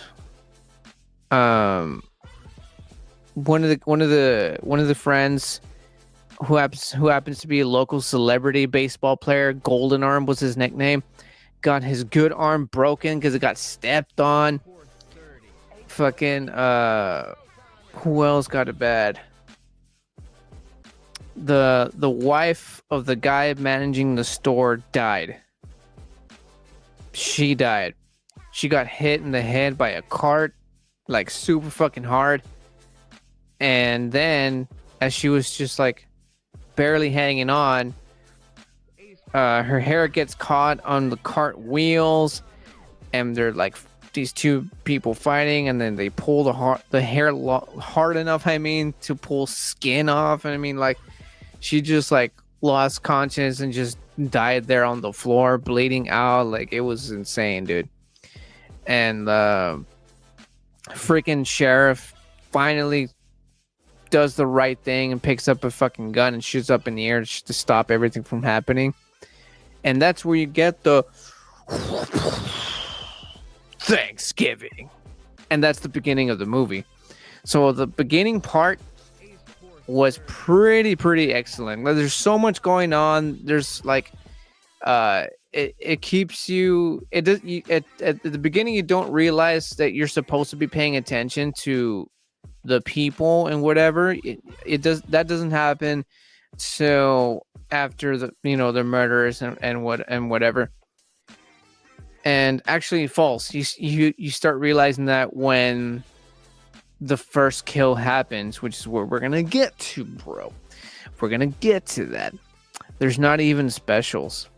One of the friends who happens to be a local celebrity baseball player, Golden Arm was his nickname, got his good arm broken because it got stepped on. Fucking who else got it bad? The wife of the guy managing the store died. She died. She got hit in the head by a cart, like super fucking hard. And then, as she was just like barely hanging on, her hair gets caught on the cart wheels, and they're like these two people fighting, and then they pull the hair hard enough, I mean, to pull skin off. And I mean, like, she just like lost conscience and just died there on the floor, bleeding out. Like, it was insane, dude. And freaking sheriff finally does the right thing and picks up a fucking gun and shoots up in the air to stop everything from happening. And that's where you get the Thanksgiving. And that's the beginning of the movie. So the beginning part was pretty excellent. There's so much going on. There's like it keeps you, at the beginning you don't realize that you're supposed to be paying attention to the people and whatever. That doesn't happen till after the murders and whatever. And actually false. You start realizing that when the first kill happens, which is where we're gonna get to, bro. We're gonna get to that. There's not even specials.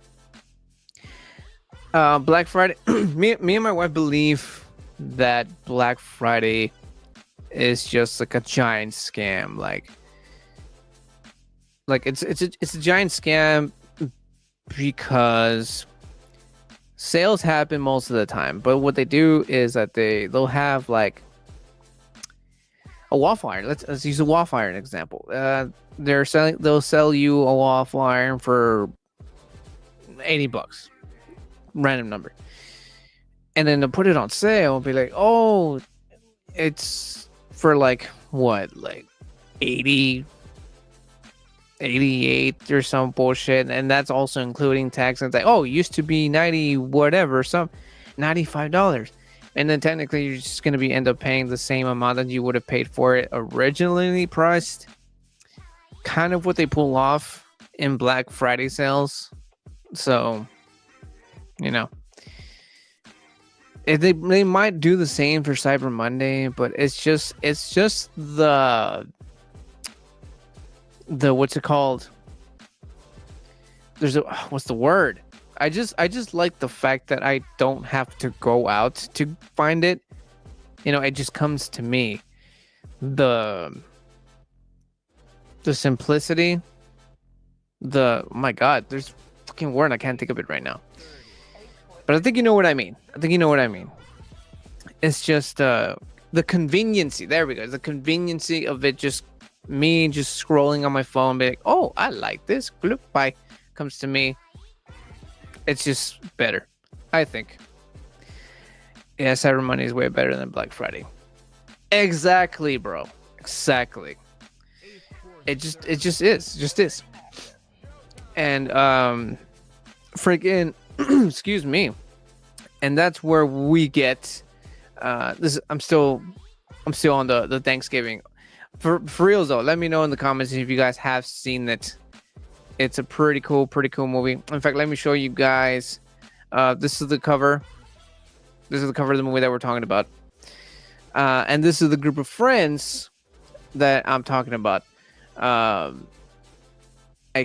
Black Friday. me and my wife believe that Black Friday is just like a giant scam. Like it's a giant scam because sales happen most of the time, but what they do is that they'll have like a waffle iron. Let's use a waffle iron example. They'll sell you a waffle iron for $80, random number, and then they'll put it on sale and be like, oh, it's for like what, like 80, 88 or some bullshit, and that's also including tax. And it's like, oh, it used to be 90 whatever, some $95, and then technically you're just going to be end up paying the same amount that you would have paid for it originally priced. Kind of what they pull off in Black Friday sales. So, you know, they might do the same for Cyber Monday, but it's just the what's it called? What's the word? I just like the fact that I don't have to go out to find it. You know, it just comes to me. The simplicity. Oh my God, there's a fucking word, I can't think of it right now. But I think you know what I mean. It's just the conveniency. There we go. The conveniency of it, just me just scrolling on my phone, be like, oh, I like this. Bloop, bye. Comes to me. It's just better, I think. Yeah, Cyber Monday is way better than Black Friday. Exactly, bro. Exactly. It just is. And freaking excuse me. And that's where we get this. I'm still on the Thanksgiving. For real though, let me know in the comments if you guys have seen it. It's a pretty cool movie. In fact, let me show you guys. This is the cover. This is the cover of the movie that we're talking about. And this is the group of friends that I'm talking about. I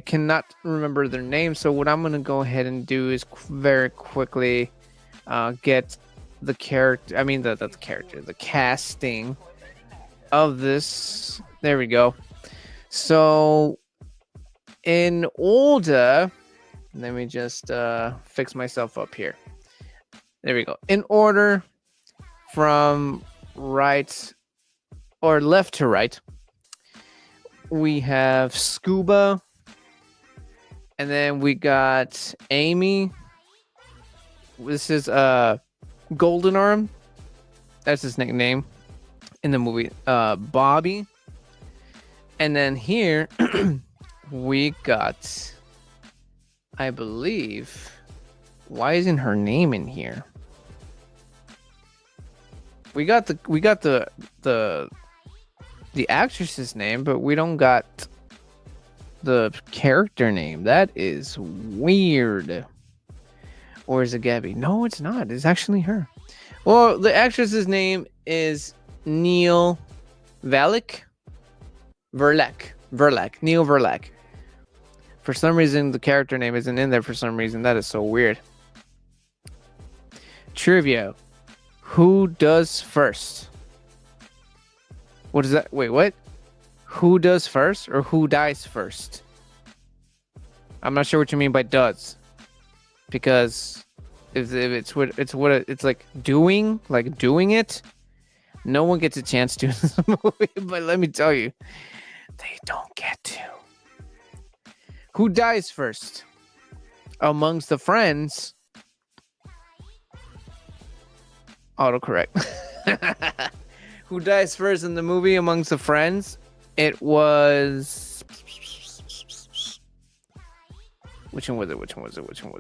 cannot remember their names, so what I'm going to go ahead and do is very quickly get the character. I mean, the casting of this. There we go. So, in order, let me just fix myself up here. There we go. In order from right or left to right, we have Scuba, and then we got Amy. This is Golden Arm. That's his nickname in the movie. Bobby. And then here we got, I believe, why isn't her name in here? We got the actress's name, but we don't got the character name. That is weird. Or is it Gabby? No, it's not. It's actually her. Well, the actress's name is Neil Verlaque. Neil Verlaque. For some reason, the character name isn't in there for some reason. That is so weird. Trivia. Who does first? What is that? Wait, what? Who does first or who dies first? I'm not sure what you mean by does. Because if it's like doing it, no one gets a chance to in this movie. But let me tell you, they don't get to. Who dies first? Amongst the friends. Autocorrect. Who dies first in the movie amongst the friends? It was. Which one was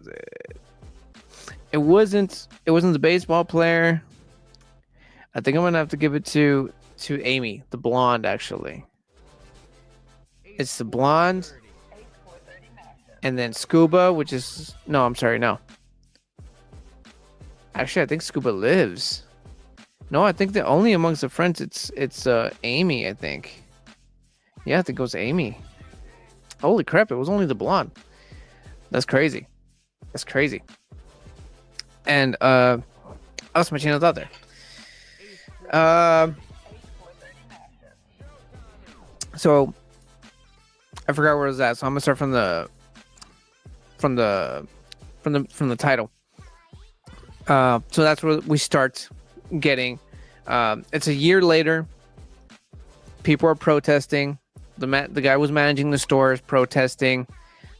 it? It wasn't the baseball player. I think I'm gonna have to give it to Amy, the blonde, actually. It's the blonde. And then Scuba, which is no. Actually, I think Scuba lives. No, I think that only amongst the friends it's Amy, I think. Yeah, I think it was Amy. Holy crap, it was only the blonde. That's crazy. And us machinos out there. So I forgot where it was at. So I'm gonna start from the title. So that's where we start getting. It's a year later. People are protesting. The guy was managing the stores protesting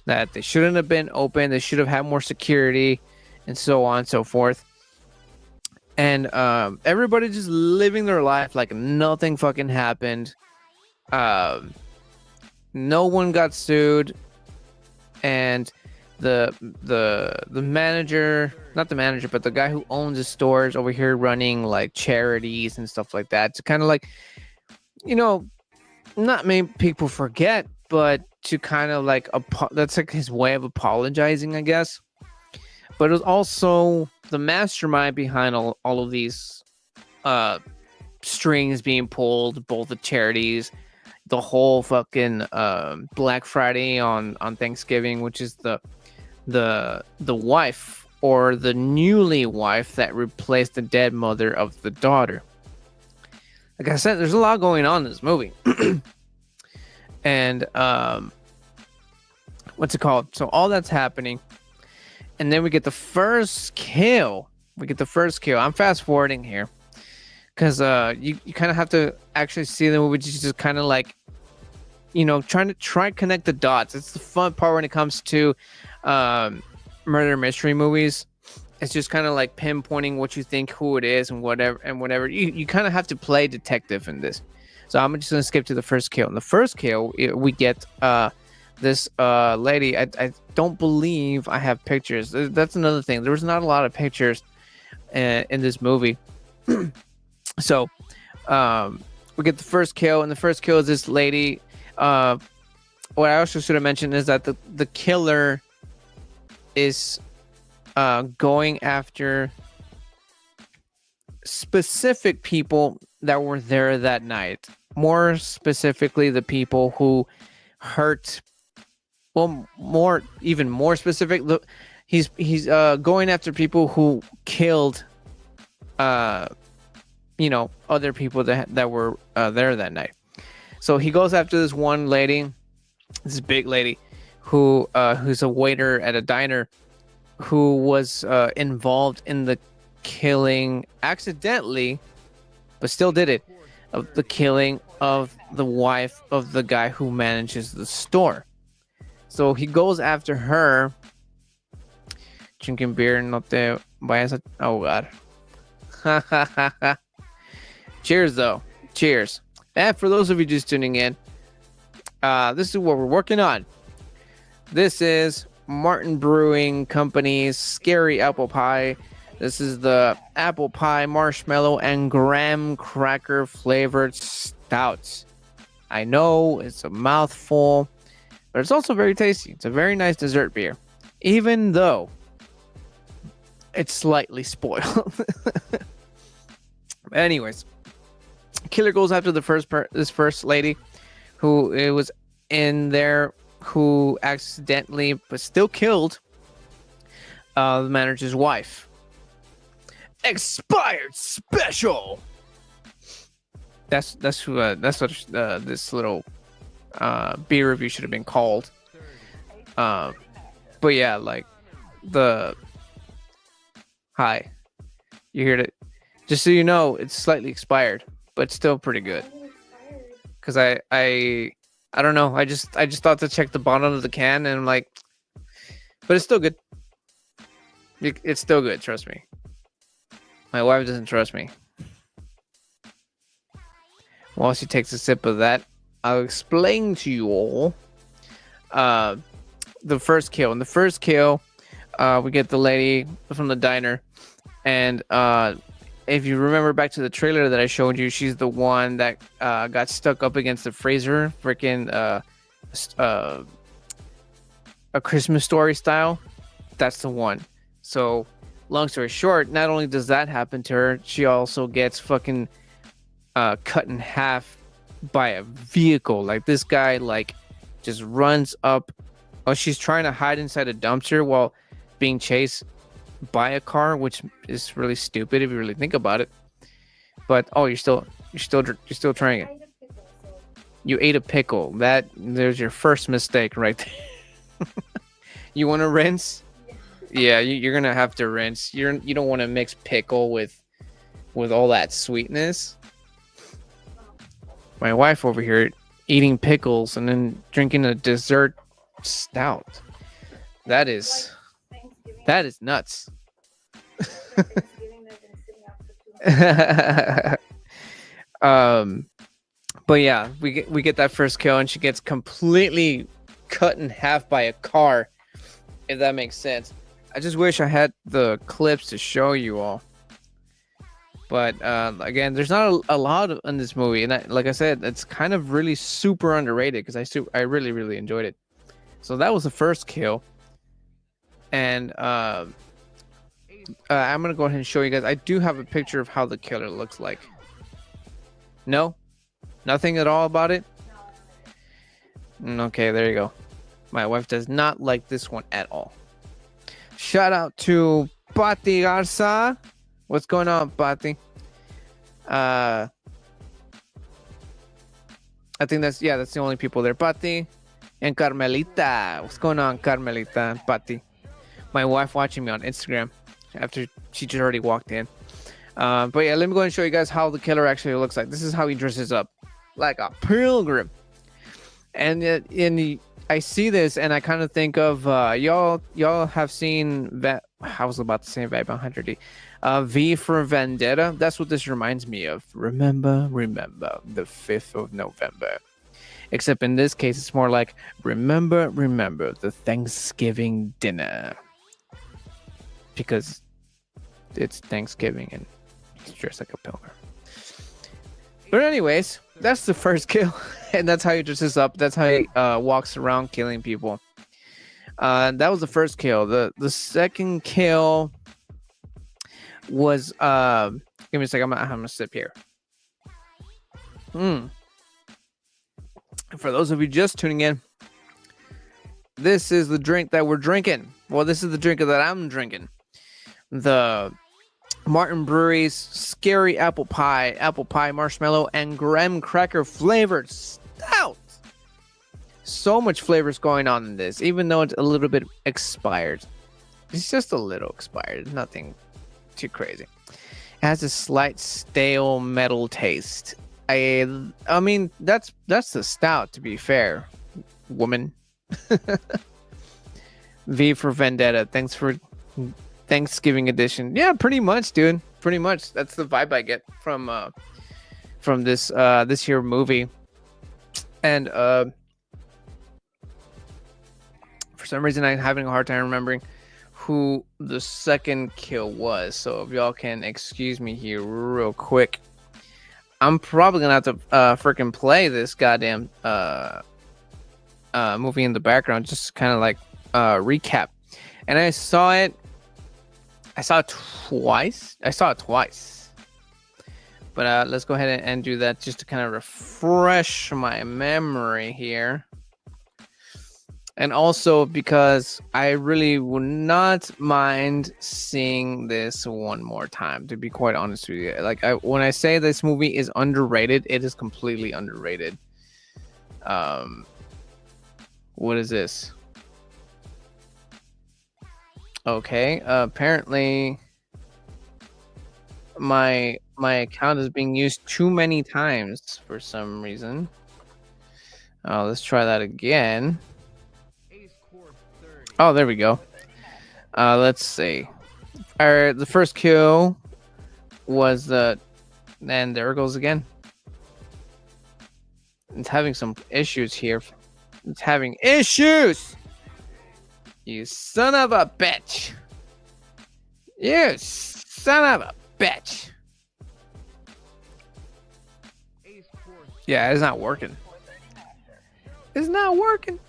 that they shouldn't have been open. They should have had more security, and so on and so forth. And everybody just living their life like nothing fucking happened. No one got sued, and the manager, not the manager, but the guy who owns the stores over here running like charities and stuff like that. It's kind of like, not many people forget, but to kind of like that's like his way of apologizing, I guess. But it was also the mastermind behind all of these strings being pulled, both the charities, the whole fucking Black Friday on Thanksgiving, which is the wife or the newly wife that replaced the dead mother of the daughter. Like I said, there's a lot going on in this movie. And what's it called? So all that's happening, and then we get the first kill. I'm fast forwarding here because you kind of have to actually see the movie, just kind of like, trying to connect the dots. It's the fun part when it comes to murder mystery movies. It's just kind of like pinpointing what you think, who it is, and whatever. You kind of have to play detective in this. So I'm just gonna skip to the first kill. In the first kill, we get this lady. I don't believe I have pictures. That's another thing. There was not a lot of pictures in this movie. So we get the first kill, and the first kill is this lady. What I also should have mentioned is that the killer is going after specific people that were there that night. More specifically, the people who hurt. Well, even more specific, he's going after people who killed, other people that were there that night. So he goes after this one lady, this big lady, who's a waiter at a diner, who was involved in the killing accidentally, but still did it, of the killing of the wife of the guy who manages the store. So he goes after her. Drinking beer, no te vayas a ahogar. Cheers, though. Cheers. And for those of you just tuning in, this is what we're working on. This is Martin Brewing Company's Scary Apple Pie. This is the apple pie, marshmallow, and graham cracker flavored stout. I know it's a mouthful, but it's also very tasty. It's a very nice dessert beer, even though it's slightly spoiled. Anyways, killer goes after this first lady who it was in there, who accidentally but still killed the manager's wife. Expired special. That's what this little beer review should have been called. But yeah, like hi, you heard it. Just so you know, it's slightly expired, but still pretty good. Cause I don't know. I just thought to check the bottom of the can, and I'm like, but it's still good. It's still good. Trust me. My wife doesn't trust me. While she takes a sip of that, I'll explain to you all the first kill. In the first kill, we get the lady from the diner, and if you remember back to the trailer that I showed you, she's the one that got stuck up against the freezer, freaking A Christmas Story style. That's the one. So, long story short, not only does that happen to her, she also gets fucking cut in half by a vehicle. Like, this guy just runs up. Oh, she's trying to hide inside a dumpster while being chased by a car, which is really stupid if you really think about it. But you're still trying it. You ate a pickle. There's your first mistake right there. You want to rinse? Yeah, you're gonna have to rinse. You don't want to mix pickle with all that sweetness. My wife over here eating pickles and then drinking a dessert stout. That is nuts. But yeah, we get that first kill, and she gets completely cut in half by a car, if that makes sense. I just wish I had the clips to show you all. But again, there's not a lot in this movie, and like I said, it's kind of really super underrated because I really enjoyed it. So that was the first kill, and I'm gonna go ahead and show you guys. I do have a picture of how the killer looks like. No, nothing at all about it. Okay, there you go. My wife does not like this one at all. Shout out to Pati Garza. What's going on, Pati? I think that's the only people there. Pati and Carmelita. What's going on, Carmelita and Pati? My wife watching me on Instagram after she just already walked in. But yeah, let me go and show you guys how the killer actually looks like. This is how he dresses up, like a pilgrim. And I see this and I kind of think of y'all have seen I was about to say Vibe 100D. V for Vendetta. That's what this reminds me of. Remember the 5th of November. Except in this case, it's more like remember the Thanksgiving dinner. Because it's Thanksgiving and he's dressed like a pilgrim. But anyways, that's the first kill. And that's how he dresses up. That's how he walks around killing people. That was the first kill. The second kill was give me a second. I'm gonna sip here. For those of you just tuning in, this is the drink that we're drinking. Well, this is the drink that I'm drinking. The Martin Brewery's Scary Apple Pie, marshmallow, and graham cracker flavored stout. So much flavors going on in this, even though it's a little bit expired. It's just a little expired, nothing too crazy. It has a slight stale metal taste. I mean, that's the stout, to be fair, woman. V for Vendetta. Thanks for Thanksgiving edition. Yeah, pretty much, dude. Pretty much. That's the vibe I get from this here movie. And for some reason I'm having a hard time remembering who the second kill was. So if y'all can excuse me here real quick. I'm probably gonna have to freaking play this goddamn movie in the background, just kind of like recap. And I saw it twice. But let's go ahead and do that just to kind of refresh my memory here. And also because I really would not mind seeing this one more time, to be quite honest with you. Like, when I say this movie is underrated, it is completely underrated. What is this? Okay, apparently my account is being used too many times for some reason. Let's try that again. Oh, there we go. Let's see. The first kill was and there it goes again. It's having some issues here. It's having issues. You son of a bitch. You son of a bitch. Yeah, it's not working. It's not working.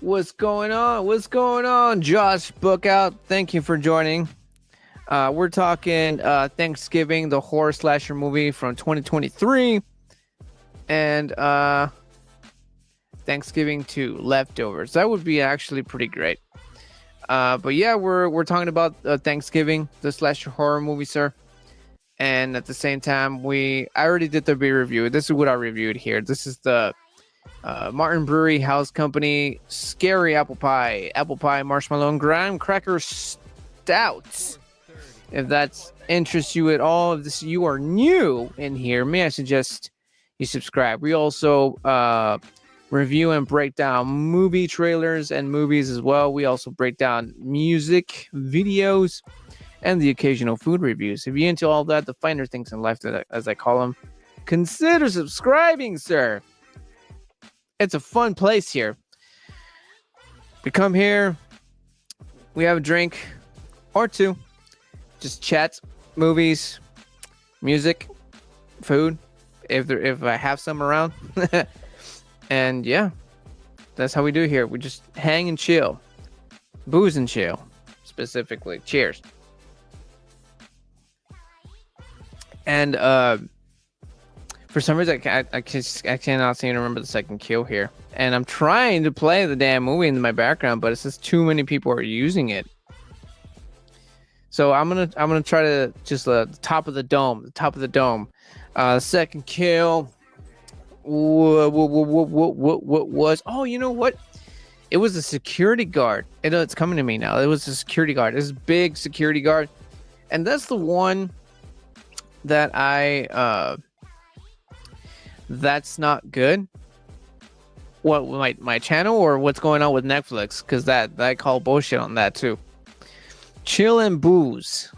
What's going on? What's going on? Josh Bookout, thank you for joining. We're talking Thanksgiving, the horror slasher movie from 2023. And Thanksgiving 2, Leftovers. That would be actually pretty great. But yeah, we're talking about Thanksgiving, the slasher horror movie, sir. And at the same time, I already did the beer review. This is what I reviewed here. This is the Martin Brewery House Company Scary Apple Pie, Marshmallow, and Graham Cracker Stout. If that interests you at all, if you are new in here, may I suggest you subscribe. We also review and break down movie trailers and movies as well. We also break down music, videos, and the occasional food reviews. If you're into all that, the finer things in life, as I call them, consider subscribing, sir. It's a fun place here. We come here, we have a drink or two, just chat, movies, music, food, if I have some around. And yeah, that's how we do here. We just hang and chill. Booze and chill, specifically. Cheers. And for some reason, I cannot seem to remember the second kill here. And I'm trying to play the damn movie in my background, but it's just too many people are using it. So I'm gonna try to just the top of the dome. Second kill. What was? Oh, you know what? It was a security guard. It's coming to me now. It was a security guard. This big security guard, and that's the one that that's not good. What, my channel, or what's going on with Netflix? Because that I call bullshit on that too. Chill and booze.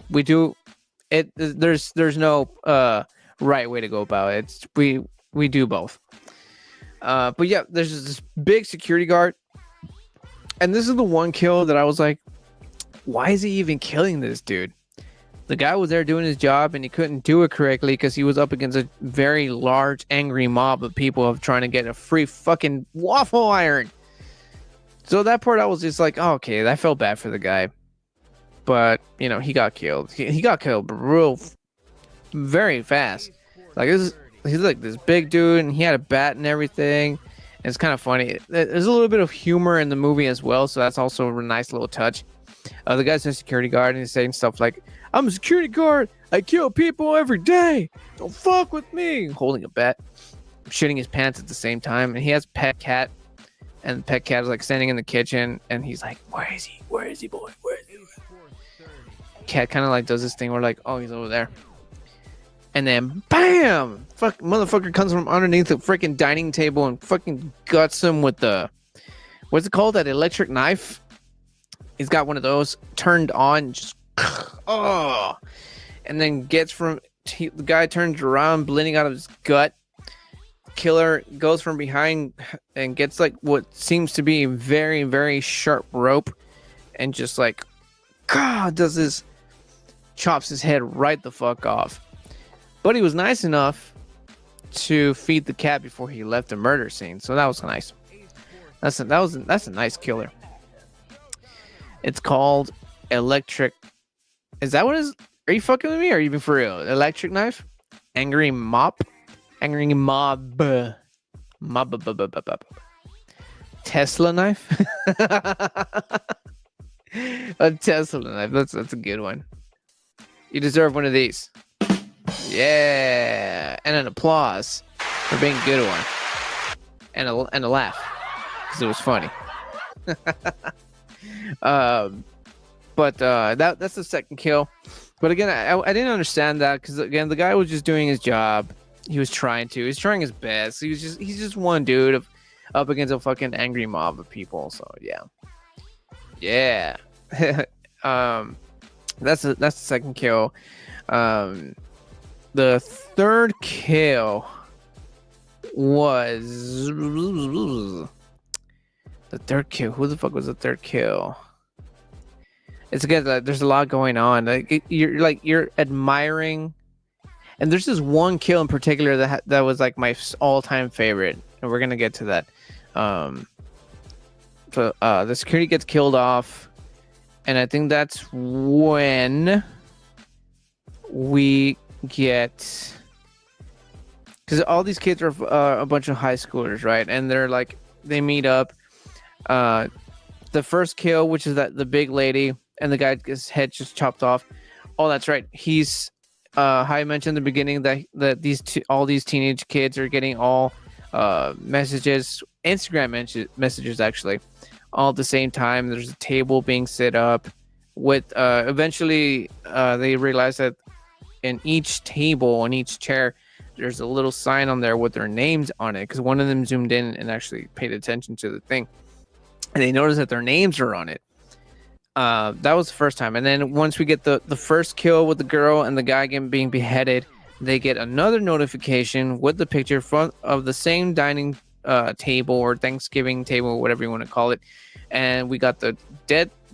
We do it. There's no right way to go about it. We do both. But yeah, there's this big security guard, and this is the one kill that I was like, why is he even killing this dude? The guy was there doing his job, and he couldn't do it correctly because he was up against a very large, angry mob of people of trying to get a free fucking waffle iron. So that part, I was just like, oh, okay, I felt bad for the guy. But, you know, he got killed. He got killed very fast. Like, he's like this big dude, and he had a bat and everything. And it's kind of funny. There's a little bit of humor in the movie as well, so that's also a nice little touch. The guy's a security guard, and he's saying stuff like, I'm a security guard. I kill people every day. Don't fuck with me. Holding a bat, shitting his pants at the same time. And he has a pet cat. And the pet cat is like standing in the kitchen. And he's like, where is he? Where is he, boy? Where is he? Cat kind of like does this thing where like, oh, he's over there. And then, bam! Fuck, motherfucker comes from underneath the freaking dining table and fucking guts him with the, what's it called? That electric knife? He's got one of those turned on, just oh, and then the guy turns around, bleeding out of his gut. Killer goes from behind and gets like what seems to be a very, very sharp rope, and just like, God, chops his head right the fuck off. But he was nice enough to feed the cat before he left the murder scene, so that was nice. That's a nice killer. It's called electric. Is that what it is? Are you fucking with me? Or are you even for real? Electric knife? Angry mob? Angry mob. Tesla knife? A Tesla knife. That's a good one. You deserve one of these. Yeah. And an applause for being a good one. And a laugh. Because it was funny. But that's the second kill. But again, I didn't understand that because again, the guy was just doing his job. He was trying his best. He's just one dude up against a fucking angry mob of people. So yeah. That's the second kill. The third kill was the third kill. Who the fuck was the third kill? It's again, there's a lot going on. You're admiring, and there's this one kill in particular that was like my all-time favorite, and we're gonna get to that. The security gets killed off, and I think that's when we get, because all these kids are a bunch of high schoolers, right? And they're like, they meet up. The first kill, which is the big lady, and the guy's head just chopped off, Oh, that's right. He's how I mentioned in the beginning that all these teenage kids are getting all messages, Instagram messages actually, all at the same time. There's a table being set up with eventually they realize that in each table, on each chair, there's a little sign on there with their names on it, because one of them zoomed in and actually paid attention to the thing, and they noticed that their names are on it. That was the first time. And then once we get the first kill with the girl and the guy being beheaded, they get another notification with the picture of the same dining table or Thanksgiving table, whatever you want to call it. And we got the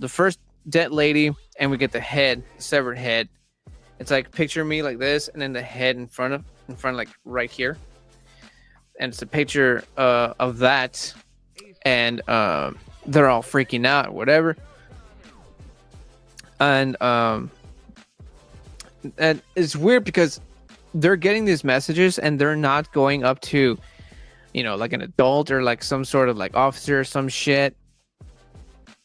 first dead lady, and we get the severed head. It's like, picture me like this, and then the head in front like right here. And it's a picture of that, and they're all freaking out or whatever. And it's weird because they're getting these messages and they're not going up to, like an adult or like some sort of like officer or some shit.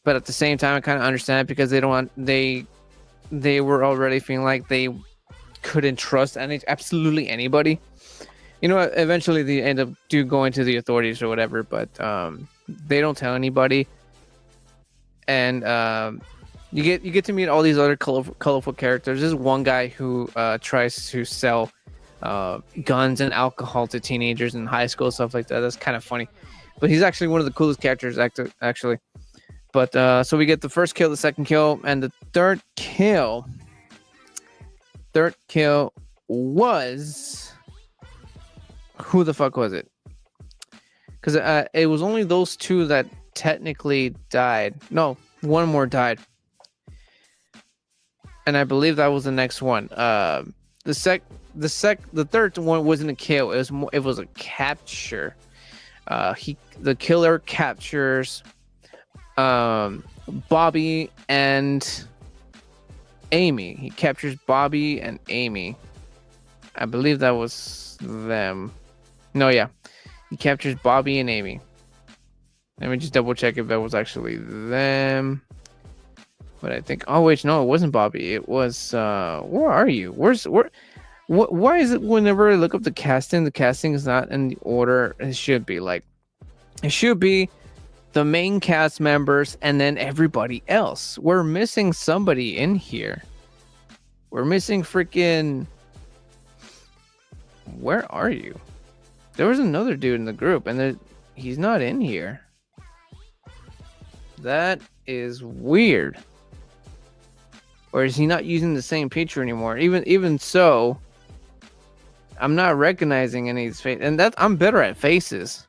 But at the same time, I kind of understand it, because they were already feeling like they couldn't trust absolutely anybody. Eventually they end up going to the authorities or whatever, but they don't tell anybody. And you get to meet all these other colorful characters. There's one guy who tries to sell guns and alcohol to teenagers in high school, stuff like that. That's kind of funny, but he's actually one of the coolest characters actually. But so we get the first kill, the second kill, and the third kill was, who the fuck was it? Because it was only those two that technically died. No, one more died. And I believe that was the next one. The third one wasn't a kill. It was a capture. The killer captures Bobby and Amy. He captures Bobby and Amy. I believe that was them. No, yeah. He captures Bobby and Amy. Let me just double check if that was actually them. But I think, oh wait, no, it wasn't Bobby. It was where are you? Why is it whenever I look up the casting is not in the order it should be? Like, it should be the main cast members and then everybody else. We're missing somebody in here. We're missing freaking, where are you? There was another dude in the group, and he's not in here. That is weird. Or is he not using the same picture anymore? Even so, I'm not recognizing any of his face, and I'm better at faces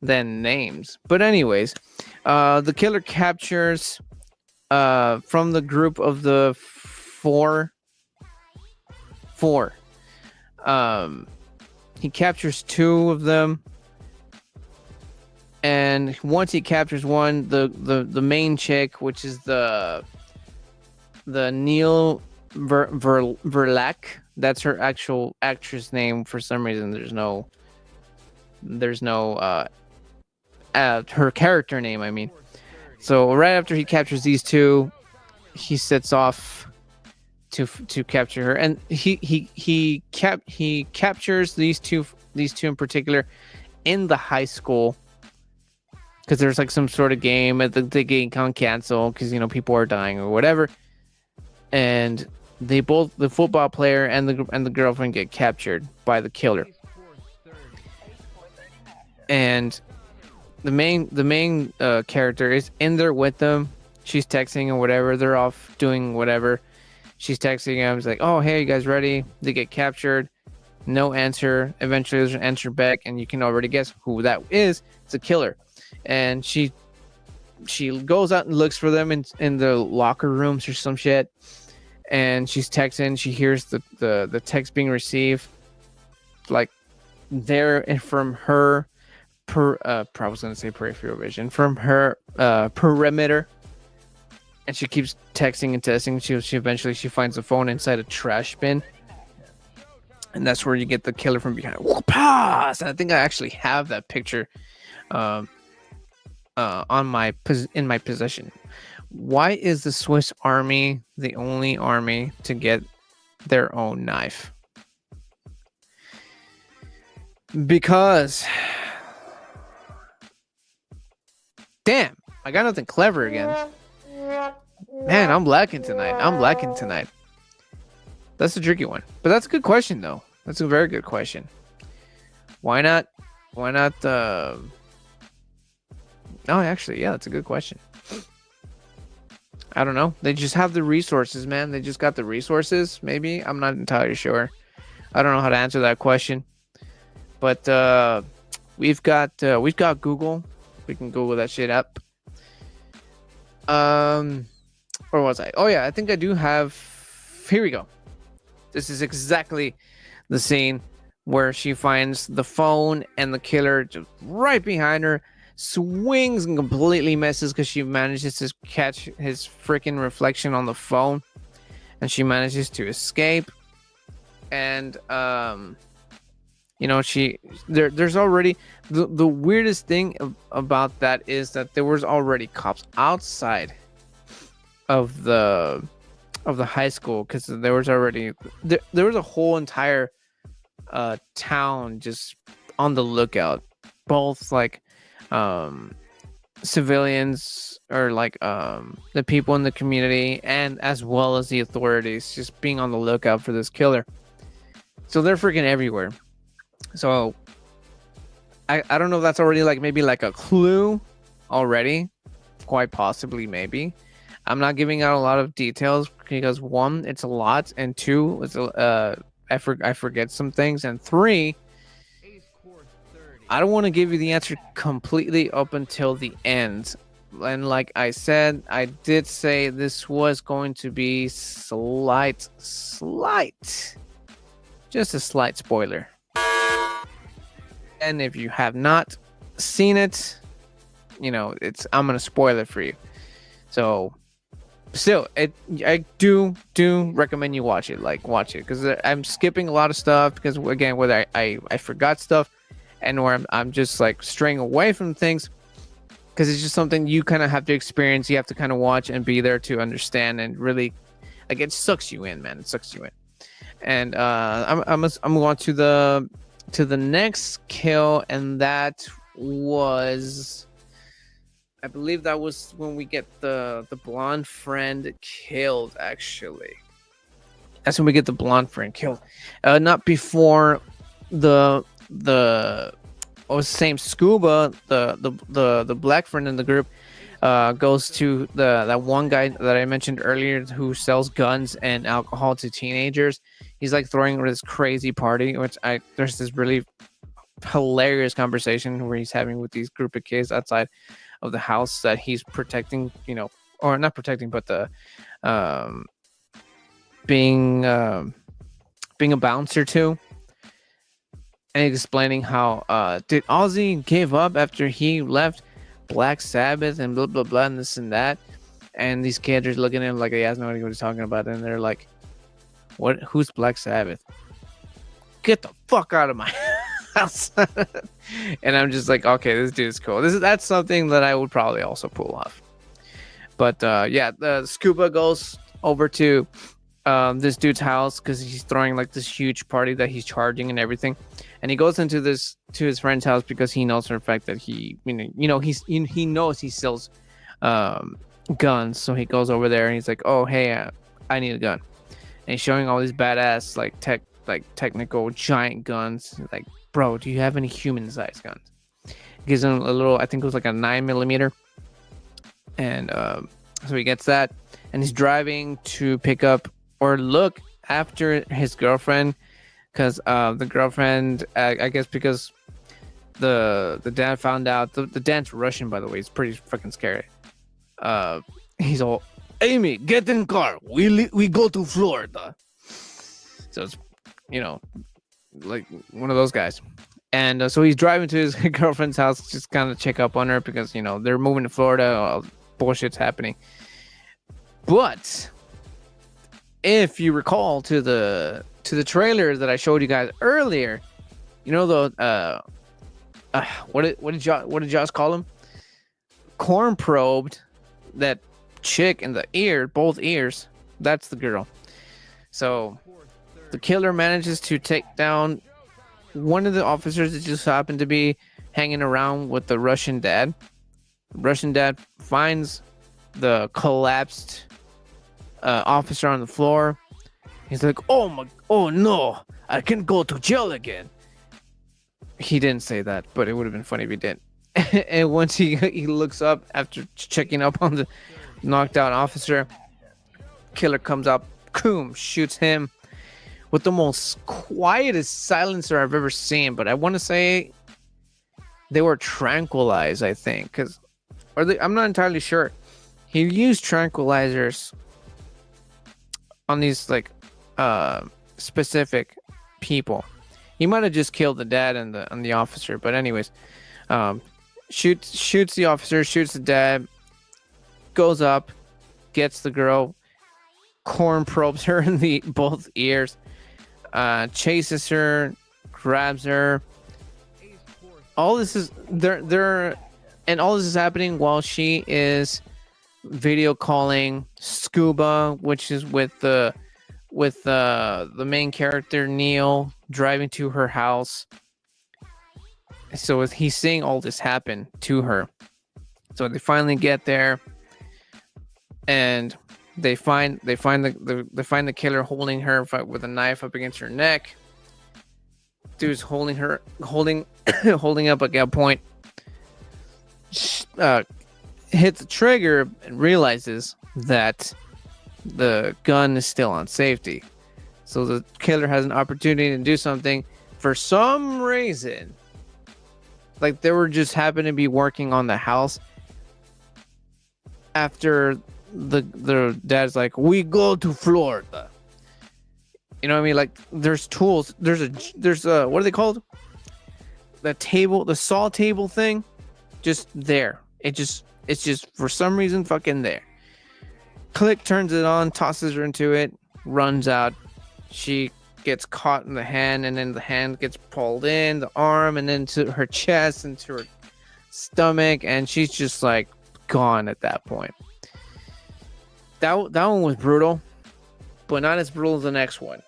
than names. But anyways, the killer captures from the group of the four. He captures two of them, and once he captures one, the main chick, which is the Neil Verlack, that's her actual actress name. For some reason, there's no her character name, I mean. So right after he captures these two, he sets off to capture her, and he captures these two in particular in the high school, because there's like some sort of game at the game can't cancel because people are dying or whatever, and they both, the football player and the girlfriend, get captured by the killer. And the main character is in there with them. She's texting or whatever. They're off doing whatever. She's texting him. He's like, "Oh, hey, you guys ready?" They get captured. No answer. Eventually, there's an answer back, and you can already guess who that is. It's a killer. And she goes out and looks for them in the locker rooms or some shit. And she's texting. She hears the text being received, like there, and from her I was gonna say peripheral vision, from her perimeter. And she keeps texting and testing. She eventually finds the phone inside a trash bin, and that's where you get the killer from behind. Whoop-ah! And I think I actually have that picture in my possession. Why is the Swiss Army the only army to get their own knife? Because, damn, I got nothing clever again. Man, I'm lacking tonight. That's a tricky one, but that's a good question though. That's a very good question. Why not? Oh, actually, yeah, that's a good question. I don't know. They just have the resources, man. They just got the resources. Maybe. I'm not entirely sure. I don't know how to answer that question. But we've got Google. We can Google that shit up. Where was I? Oh yeah, I think I do have. Here we go. This is exactly the scene where she finds the phone and the killer just right behind her, swings and completely misses because she manages to catch his freaking reflection on the phone, and she manages to escape. And there's already the weirdest thing about that is that there was already cops outside of the high school, because there was already there was a whole entire town just on the lookout, both like civilians or like the people in the community, and as well as the authorities just being on the lookout for this killer. So they're freaking everywhere. So I don't know if that's already like maybe like a clue already, quite possibly. Maybe I'm not giving out a lot of details because one, it's a lot, and two, it's I forget some things, and three, I don't want to give you the answer completely up until the end. And like I said, I did say this was going to be just a slight spoiler. And if you have not seen it, I'm gonna spoil it for you. So still, I do recommend you watch it. Like, watch it, because I'm skipping a lot of stuff because, again, whether I forgot stuff and or I'm just like straying away from things, because it's just something you kind of have to experience. You have to kind of watch and be there to understand, and really, like, it sucks you in, man. It sucks you in. And I'm going to the next kill, and that was, I believe that was when we get the blonde friend killed. Actually, that's when we get the blonde friend killed. Not before the same Scuba, the black friend in the group, goes to that one guy that I mentioned earlier who sells guns and alcohol to teenagers. He's like throwing this crazy party, there's this really hilarious conversation where he's having with these group of kids outside of the house that he's protecting, or not protecting, but the being a bouncer to. And explaining how did Ozzy give up after he left Black Sabbath and blah blah blah and this and that, and these kids are looking at him like he has no idea what he's talking about, and they're like, "What? Who's Black Sabbath? Get the fuck out of my house!" And I'm just like, okay, this dude is cool. That's something that I would probably also pull off. But the Scuba goes over to this dude's house because he's throwing like this huge party that he's charging and everything. And he goes into his friend's house because he knows for a fact that he knows he sells guns. So he goes over there and he's like, "Oh, hey, I need a gun." And he's showing all these badass technical giant guns. Like, "Bro, do you have any human-sized guns?" Gives him a little, I think it was like a 9mm. And so he gets that, and he's driving to pick up or look after his girlfriend. Because the girlfriend, I guess because the dad found out, the dad's Russian, by the way. It's pretty freaking scary. He's all, "Amy, get in car. We go to Florida." So it's, like one of those guys. And so he's driving to his girlfriend's house, just kind of check up on her because, they're moving to Florida. All bullshit's happening. But if you recall to the trailer that I showed you guys earlier, what did Josh call him? Corn probed that chick in the ear, both ears. That's the girl. So the killer manages to take down one of the officers that just happened to be hanging around with the Russian dad. Russian dad finds the collapsed officer on the floor. He's like, oh no, I can go to jail again. He didn't say that, but it would have been funny if he did. And once he looks up after checking up on the knocked out officer, killer comes up, boom, shoots him with the most quietest silencer I've ever seen. But I want to say they were tranquilized, I think, because I'm not entirely sure. He used tranquilizers on these like specific people. He might have just killed the dad and the officer, but anyways, shoots the officer, shoots the dad, goes up, gets the girl, corn probes her in the both ears, chases her, grabs her. All this is all this is happening while she is video calling Scuba, which is with the main character Neil, driving to her house. So he's seeing all this happen to her. So they finally get there, and they find the killer holding her with a knife up against her neck. Dude's holding up at that point. Hits the trigger and realizes that the gun is still on safety. So the killer has an opportunity to do something. For some reason, like they were just happened to be working on the house after the dad's like, we go to Florida. You know what I mean? Like there's tools. There's a what are they called? The saw table thing, just there. It's just for some reason fucking there. Click turns it on, tosses her into it, runs out. She gets caught in the hand, and then the hand gets pulled in, the arm, and then to her chest and to her stomach, and she's just like gone at that point. That one was brutal, but not as brutal as the next one.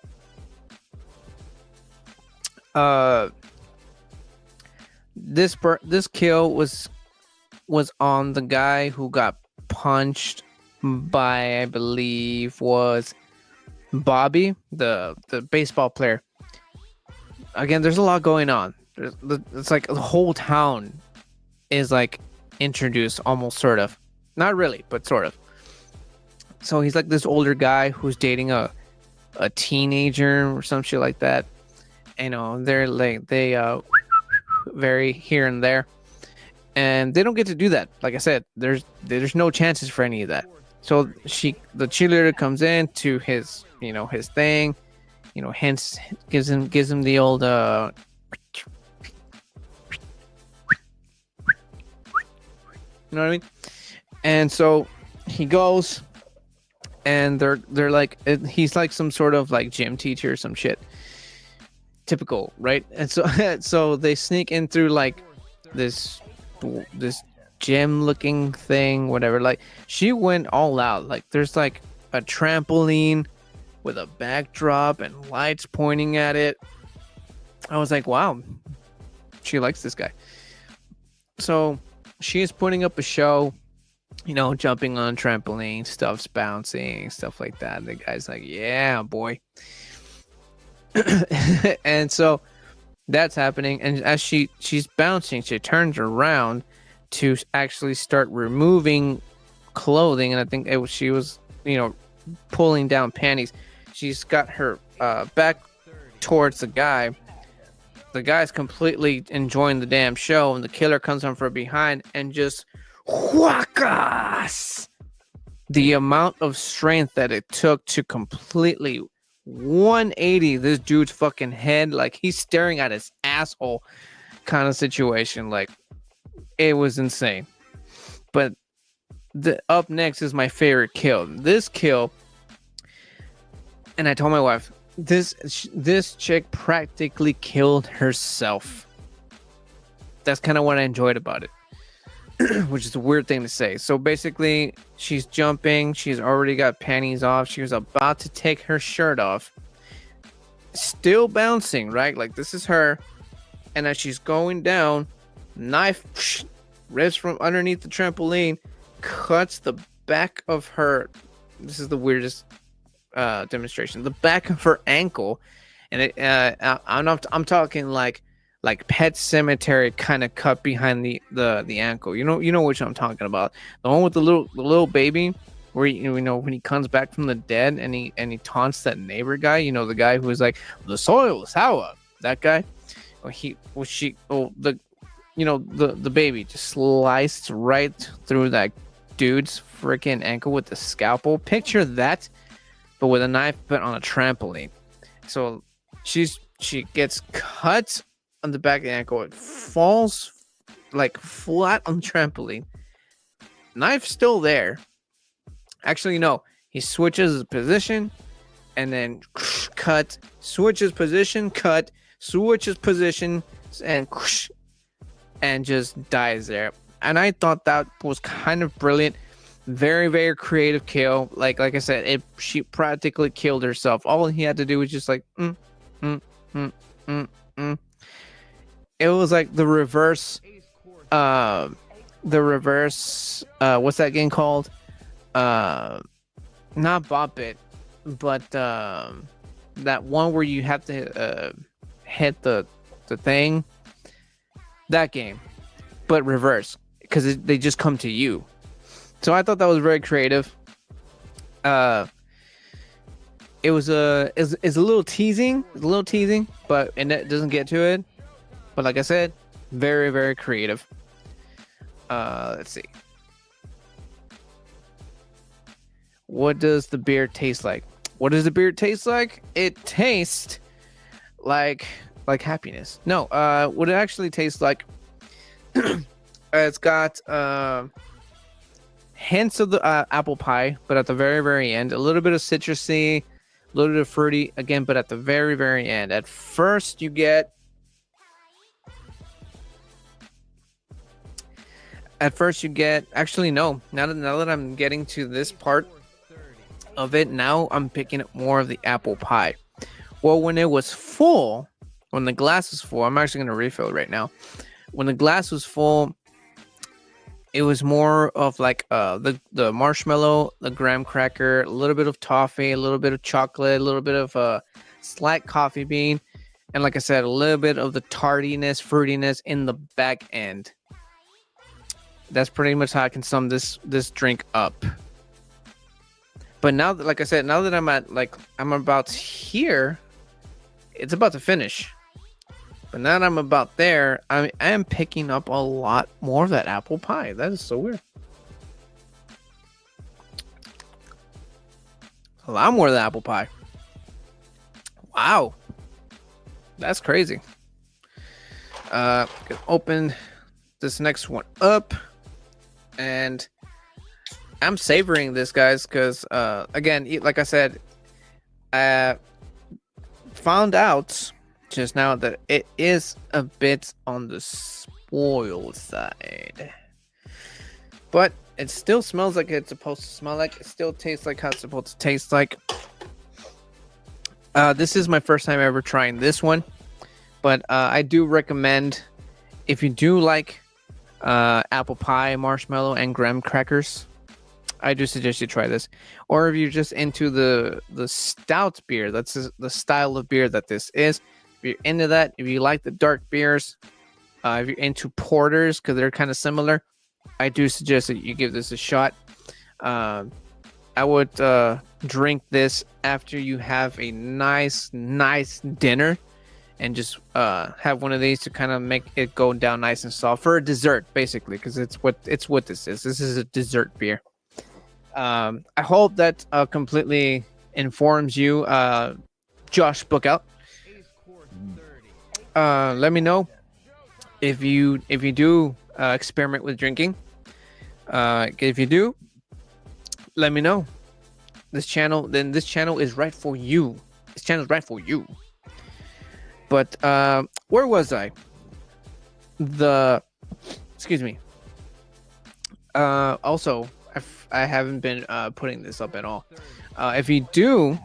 This kill was on the guy who got punched by, I believe, was Bobby, the baseball player. Again, there's a lot going on. It's like the whole town is like introduced, almost, sort of, not really, but sort of. So he's like this older guy who's dating a teenager or some shit like that. You know, they're like they very here and there, and they don't get to do that. Like I said, there's no chances for any of that. So the cheerleader comes in to his thing, hence gives him the old you know what I mean? And so he goes, and they're like, he's like some sort of like gym teacher or some shit. Typical, right? And so they sneak in through like this gym looking thing, whatever. Like she went all out. Like there's like a trampoline with a backdrop and lights pointing at it. I was like, wow, she likes this guy. So she is putting up a show, jumping on trampoline, stuff's bouncing, stuff like that. The guy's like, yeah, boy. And so that's happening, and as she's bouncing, she turns around to actually start removing clothing, and I think she was pulling down panties. She's got her back towards the guy. The guy's completely enjoying the damn show, and the killer comes on from behind and just whackas. The amount of strength that it took to completely 180 this dude's fucking head, like he's staring at his asshole kind of situation. Like it was insane. But up next is my favorite kill. This kill, and I told my wife, this chick practically killed herself. That's kind of what I enjoyed about it. which is a weird thing to say. So basically, she's jumping. She's already got panties off. She was about to take her shirt off. Still bouncing, right? Like this is her. And as she's going down, knife rips from underneath the trampoline, cuts the back of her. This is the weirdest demonstration. The back of her ankle, and I'm talking like Pet Cemetery kind of cut behind the ankle. You know which I'm talking about. The one with the little baby, where when he comes back from the dead and he taunts that neighbor guy. You know, the guy who was like, the soil is sour. That guy. The baby just sliced right through that dude's freaking ankle with the scalpel. Picture that, but with a knife, but on a trampoline. So she gets cut on the back of the ankle. It falls like flat on the trampoline. Knife still there. Actually, no. He switches his position and then cut. Switches position, cut. Switches position and just dies there. And I thought that was kind of brilliant. Very, very creative kill. Like I said, she practically killed herself. All he had to do was just like It was like the reverse what's that game called? Not Bop It, but that one where you have to hit the thing. That game, but reverse, because they just come to you. So I thought that was very creative. It's a little teasing, but and it doesn't get to it. But like I said, very, very creative. Let's see. What does the beer taste like? What does the beer taste like? It tastes like happiness. No, what it actually tastes like, it's got hints of the apple pie, but at the very, very end, a little bit of citrusy, a little bit of fruity again, but at the very, very end. At first you get actually no, now that I'm getting to this part of it, now I'm picking up more of the apple pie. Well, when it was full, when the glass was full, I'm actually going to refill it right now. When the glass was full, it was more of like the marshmallow, the graham cracker, a little bit of toffee, a little bit of chocolate, a little bit of a slight coffee bean, and like I said, a little bit of the tardiness, fruitiness in the back end. That's pretty much how I can sum this drink up. But now that, like I said, now that I'm about here, it's about to finish. But now that I'm about there, I am picking up a lot more of that apple pie. That is so weird. A lot more of the apple pie. Wow. That's crazy. Can open this next one up. And I'm savoring this, guys, because, again, like I said, I found out just now that it is a bit on the spoiled side, but it still smells like it's supposed to smell like. It still tastes like how it's supposed to taste like. This is my first time ever trying this one, but I do recommend, if you do like apple pie, marshmallow, and graham crackers, I do suggest you try this. Or if you're just into the stout beer, that's the style of beer that this is. If you're into that, if you like the dark beers, if you're into porters, because they're kind of similar, I do suggest that you give this a shot. I would drink this after you have a nice dinner, and just have one of these to kind of make it go down nice and soft for a dessert, basically, because it's what this is. This is a dessert beer. I hope that completely informs you, Josh Bookout. Let me know if you do experiment with drinking. If you do, let me know. This channel is right for you. This channel is right for you. But where was I? Excuse me. Also, I haven't been putting this up at all. If you do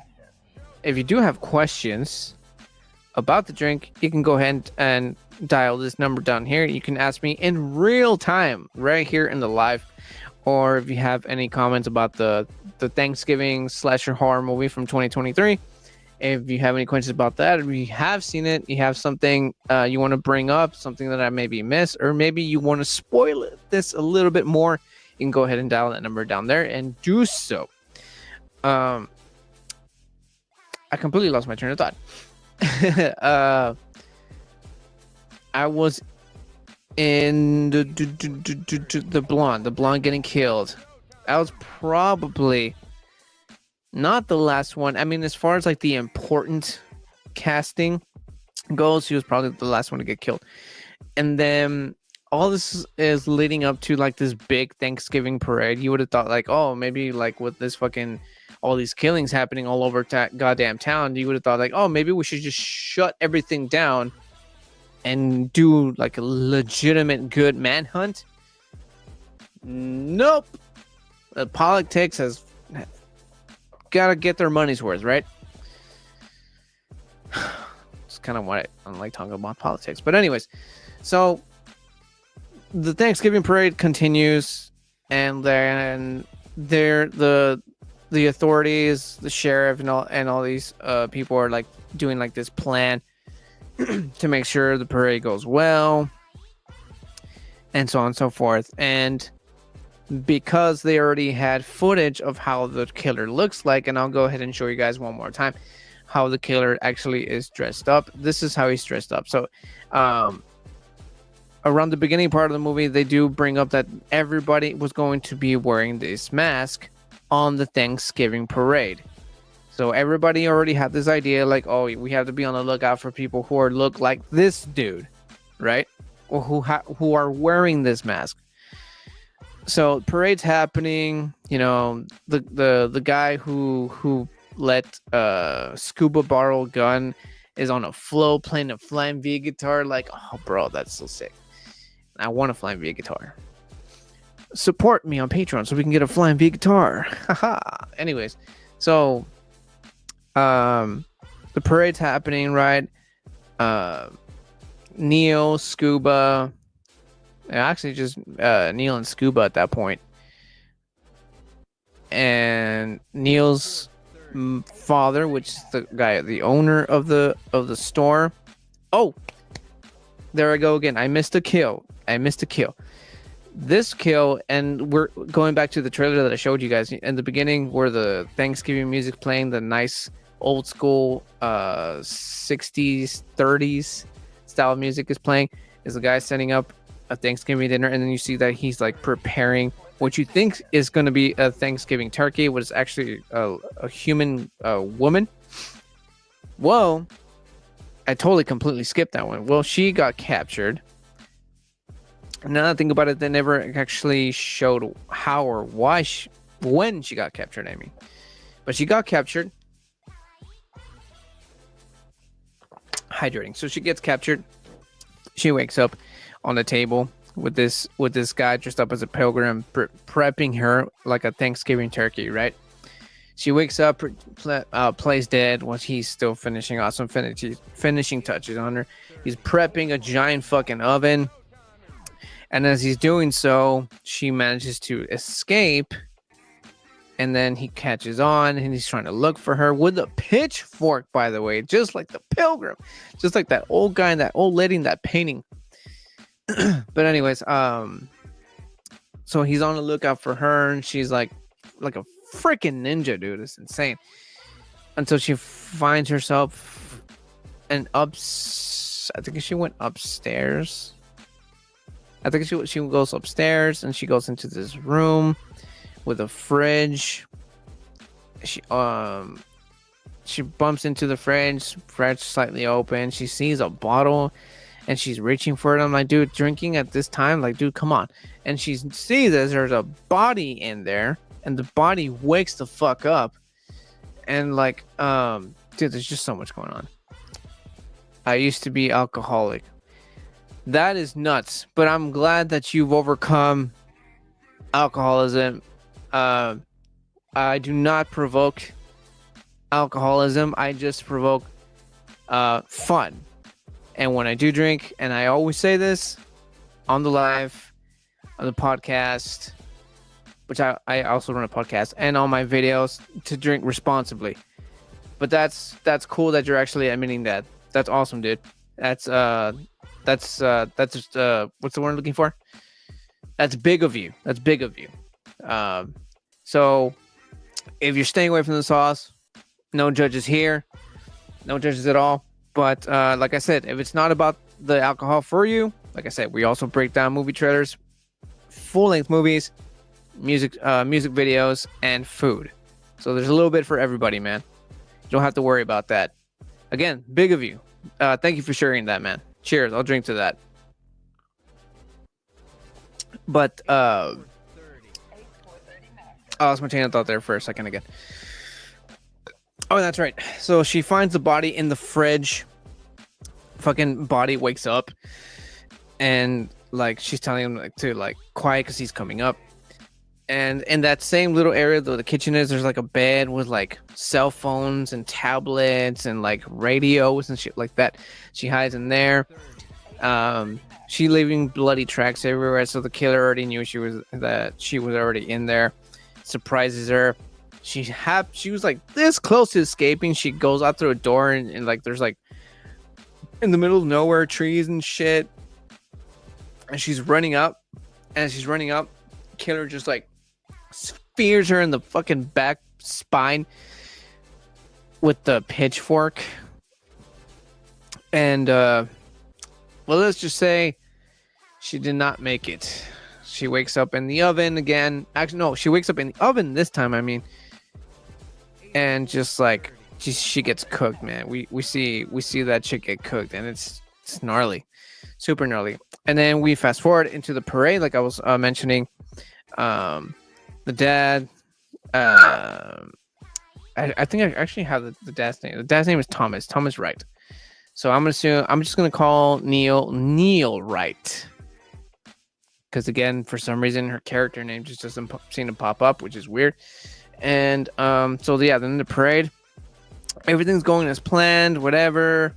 have questions about the drink, you can go ahead and dial this number down here. You can ask me in real time right here in the live. Or if you have any comments about the Thanksgiving slasher horror movie from 2023, if you have any questions about that, if you have seen it, you have something you want to bring up, something that I maybe missed, or maybe you want to spoil this a little bit more, you can go ahead and dial that number down there and do so. I completely lost my train of thought. I was in the blonde getting killed. That was probably not the last one. I mean, as far as like the important casting goes, she was probably the last one to get killed. And then all this is leading up to like this big Thanksgiving parade. You would have thought like, oh, maybe like with this fucking all these killings happening all over goddamn town, you would have thought like, oh, maybe we should just shut everything down and do like a legitimate good manhunt. Nope. The politics has got to get their money's worth, right? It's kind of what I like talking about politics. But anyways, so the Thanksgiving parade continues, and then the authorities, the sheriff, and all these people are like doing like this plan to make sure the parade goes well, and so on and so forth. And because they already had footage of how the killer looks like, and I'll go ahead and show you guys one more time how the killer actually is dressed up. This is how he's dressed up. So around the beginning part of the movie, they do bring up that everybody was going to be wearing this mask on the Thanksgiving parade. So everybody already had this idea like, oh, we have to be on the lookout for people who look like this dude, right? Or who are wearing this mask. So parade's happening, you know, the guy who let Scuba borrow a gun is on a float playing a flying V guitar. Like, oh bro, that's so sick. I want a flying V guitar. Support me on Patreon so we can get a flying V guitar. Haha. Anyways, so the parade's happening, right? Neil, Scuba, actually just Neil and Scuba at that point, and Neil's father, which is the guy, the owner of the store. Oh, there I go again. I missed a kill. This kill, and we're going back to the trailer that I showed you guys in the beginning, where the Thanksgiving music playing, the nice old school 60s 30s style music is playing, is the guy setting up a Thanksgiving dinner, and then you see that he's like preparing what you think is going to be a Thanksgiving turkey, what is actually a human woman. Well, I totally completely skipped that one. Well, she got captured. Now that I think about it, they never actually showed how or why when she got captured, I mean. But she got captured. Hydrating. So she gets captured. She wakes up on the table with this guy dressed up as a pilgrim, prepping her like a Thanksgiving turkey, right? She wakes up, plays dead while he's still finishing off some finishing touches on her. He's prepping a giant fucking oven. And as he's doing so, she manages to escape. And then he catches on and he's trying to look for her with a pitchfork, by the way, just like the pilgrim, just like that old guy and that old lady in that painting. But anyways, so he's on the lookout for her, and she's like a freaking ninja, dude. It's insane. Until she finds herself I think she went upstairs. I think she goes upstairs, and she goes into this room with a fridge. She bumps into the fridge slightly open. She sees a bottle, and she's reaching for it. I'm like, dude, drinking at this time? Like, dude, come on. And she sees that there's a body in there, and the body wakes the fuck up. And like, dude, there's just so much going on. I used to be alcoholic. That is nuts. But I'm glad that you've overcome alcoholism. I do not provoke alcoholism. I just provoke fun. And when I do drink, and I always say this on the live, on the podcast, which I also run a podcast, and on my videos, to drink responsibly. But that's cool that you're actually admitting that. That's awesome, dude. That's just what's the word I'm looking for? That's big of you. That's big of you. So if you're staying away from the sauce, no judges here, no judges at all. But like I said, if it's not about the alcohol for you, like I said, we also break down movie trailers, full-length movies, music videos, and food. So there's a little bit for everybody, man. You don't have to worry about that. Again, big of you. Thank you for sharing that, man. Cheers. I'll drink to that. But I lost my train of thought there for a second again. Oh, that's right. So she finds the body in the fridge. Fucking body wakes up, and like she's telling him to quiet because he's coming up. And in that same little area though the kitchen is, there's like a bed with like cell phones and tablets and like radios and shit like that. She hides in there. She leaving bloody tracks everywhere, so the killer already knew she was already in there. Surprises her. She was like this close to escaping. She goes out through a door and like there's like in the middle of nowhere trees and shit. And she's running up. Killer just like spears her in the fucking back spine with the pitchfork. And well, let's just say she did not make it. She wakes up in the oven again. Actually, no, she wakes up in the oven this time, I mean. And just like she gets cooked, man. We see that chick get cooked, and it's gnarly, super gnarly. And then we fast forward into the parade, like I was mentioning. The dad, I think I actually have the dad's name. The dad's name is Thomas Wright. So I'm just gonna call Neil Wright, because again, for some reason, her character name just doesn't seem to pop up, which is weird. And so yeah, then the parade, everything's going as planned, whatever.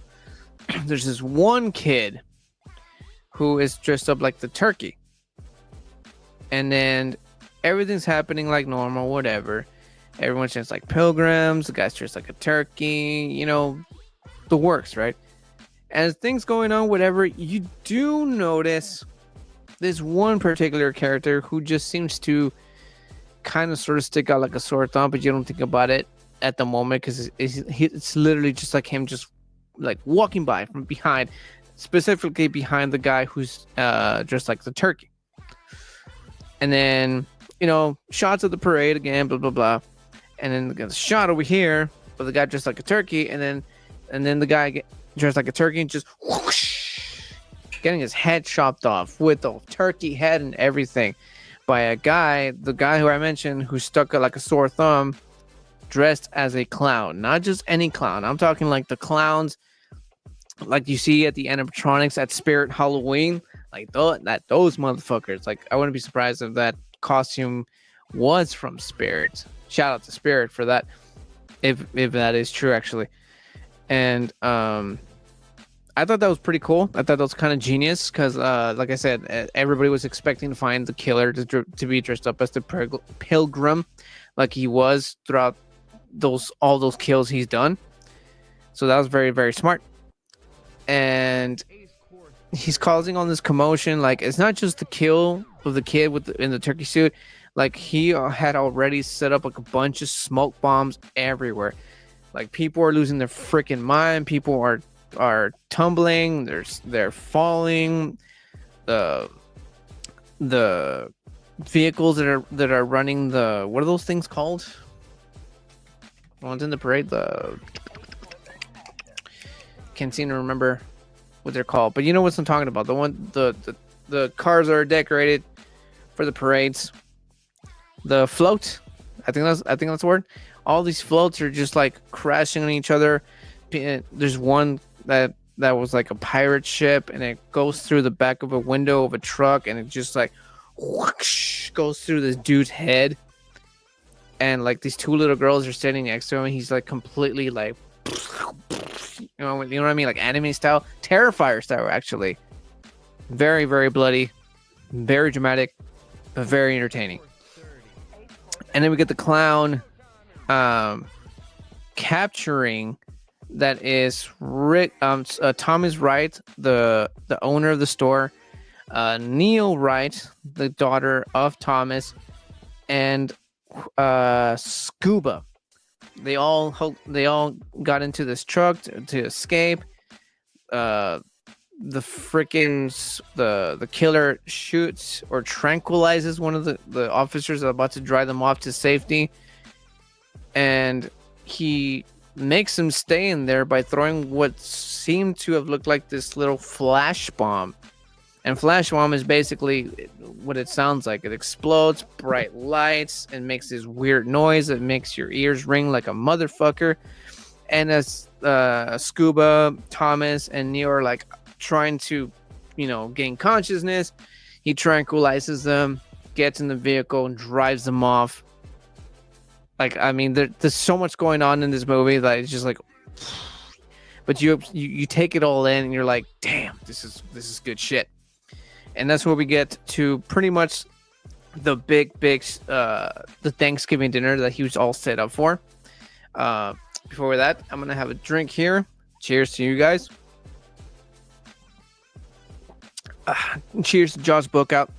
There's this one kid who is dressed up like the turkey, and then everything's happening like normal, whatever. Everyone's dressed like pilgrims. The guy's dressed like a turkey, you know, the works, right? As things going on, whatever, you do notice this one particular character who just seems to kind of sort of stick out like a sore thumb, but you don't think about it at the moment because it's literally just like him just like walking by from behind, specifically behind the guy who's dressed like the turkey. And then, you know, shots of the parade again, blah blah blah, and then the shot over here of the guy dressed like a turkey, and then the guy dressed like a turkey and just whoosh, getting his head chopped off with the turkey head and everything by the guy who I mentioned, who stuck out like a sore thumb, dressed as a clown. Not just any clown. I'm talking like the clowns like you see at the animatronics at Spirit Halloween, like those motherfuckers. Like I wouldn't be surprised if that costume was from Spirit. Shout out to Spirit for that, if that is true actually. And I thought that was pretty cool. I thought that was kind of genius because, like I said, everybody was expecting to find the killer to be dressed up as the pilgrim, like he was throughout all those kills he's done. So that was very, very smart. And he's causing all this commotion. Like it's not just the kill of the kid in the turkey suit. Like he had already set up like a bunch of smoke bombs everywhere. Like people are losing their freaking mind. People are tumbling. They're falling. The vehicles that are running the, what are those things called? The ones in the parade. Can't seem to remember what they're called, but you know what I'm talking about. The cars are decorated for the parades. The float, I think that's the word. All these floats are just like crashing on each other. There's one that was like a pirate ship, and it goes through the back of a window of a truck, and it just like whoosh, goes through this dude's head, and like these two little girls are standing next to him, and he's like completely like, you know what I mean, like anime style, Terrifier style, actually. Very, very bloody, very dramatic, but very entertaining. And then we get the clown capturing that is Rick. Thomas Wright, the owner of the store, Neil Wright, the daughter of Thomas, and Scuba. They all got into this truck to escape. The killer shoots or tranquilizes one of the officers about to drive them off to safety, and he makes him stay in there by throwing what seemed to have looked like this little flash bomb. And flash bomb is basically what it sounds like. It explodes, bright lights, and makes this weird noise that makes your ears ring like a motherfucker. And as Scuba, Thomas, and Neo are like trying to, gain consciousness, he tranquilizes them, gets in the vehicle, and drives them off. Like, I mean, there's so much going on in this movie that it's just like, but you take it all in, and you're like, damn, this is good shit. And that's where we get to pretty much the big the Thanksgiving dinner that he was all set up for. Before that, I'm gonna have a drink here. Cheers to you guys. Cheers to Josh Bookout.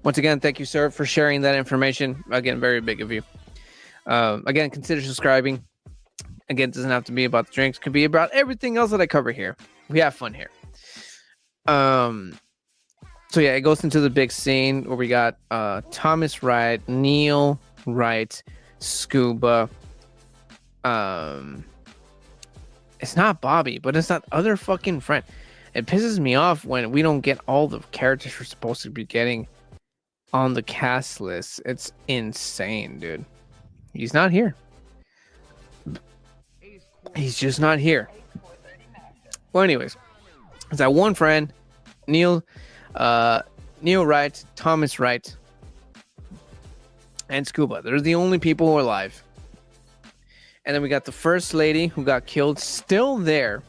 Once again, thank you, sir, for sharing that information. Again, very big of you. Again, consider subscribing. Again, it doesn't have to be about the drinks. It could be about everything else that I cover here. We have fun here. So yeah, it goes into the big scene where we got Thomas Wright, Neil Wright, Scuba. It's not Bobby, but it's that other fucking friend. It pisses me off when we don't get all the characters we're supposed to be getting on the cast list. It's insane, dude. He's not here. He's just not here. Well, anyways, it's that one friend, Neil Wright, Thomas Wright, and Scuba. They're the only people who are alive. And then we got the first lady who got killed, still there,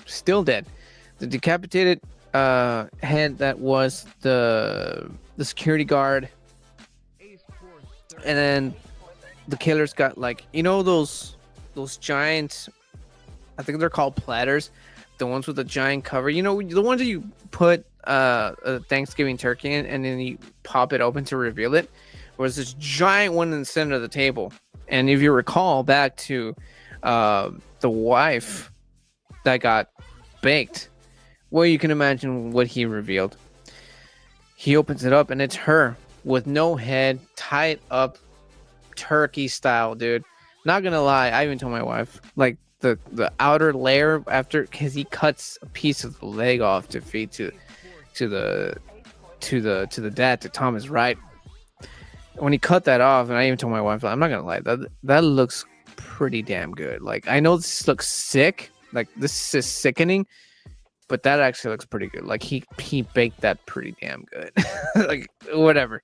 still dead. The decapitated head that was the security guard. And then the killers got those giant, I think they're called platters, the ones with the giant cover. The ones that you put a Thanksgiving turkey in and then you pop it open to reveal it. There was this giant one in the center of the table. And if you recall back to the wife that got baked, well, you can imagine what he revealed. He opens it up and it's her with no head, tied up turkey style, dude. Not gonna lie, I even told my wife, like the outer layer after, because he cuts a piece of the leg off to feed to the dad, to Thomas Wright. When he cut that off, and I even told my wife, I'm not gonna lie, that looks pretty damn good. Like, I know this looks sick, like this is sickening, but that actually looks pretty good. Like he baked that pretty damn good. Like, whatever.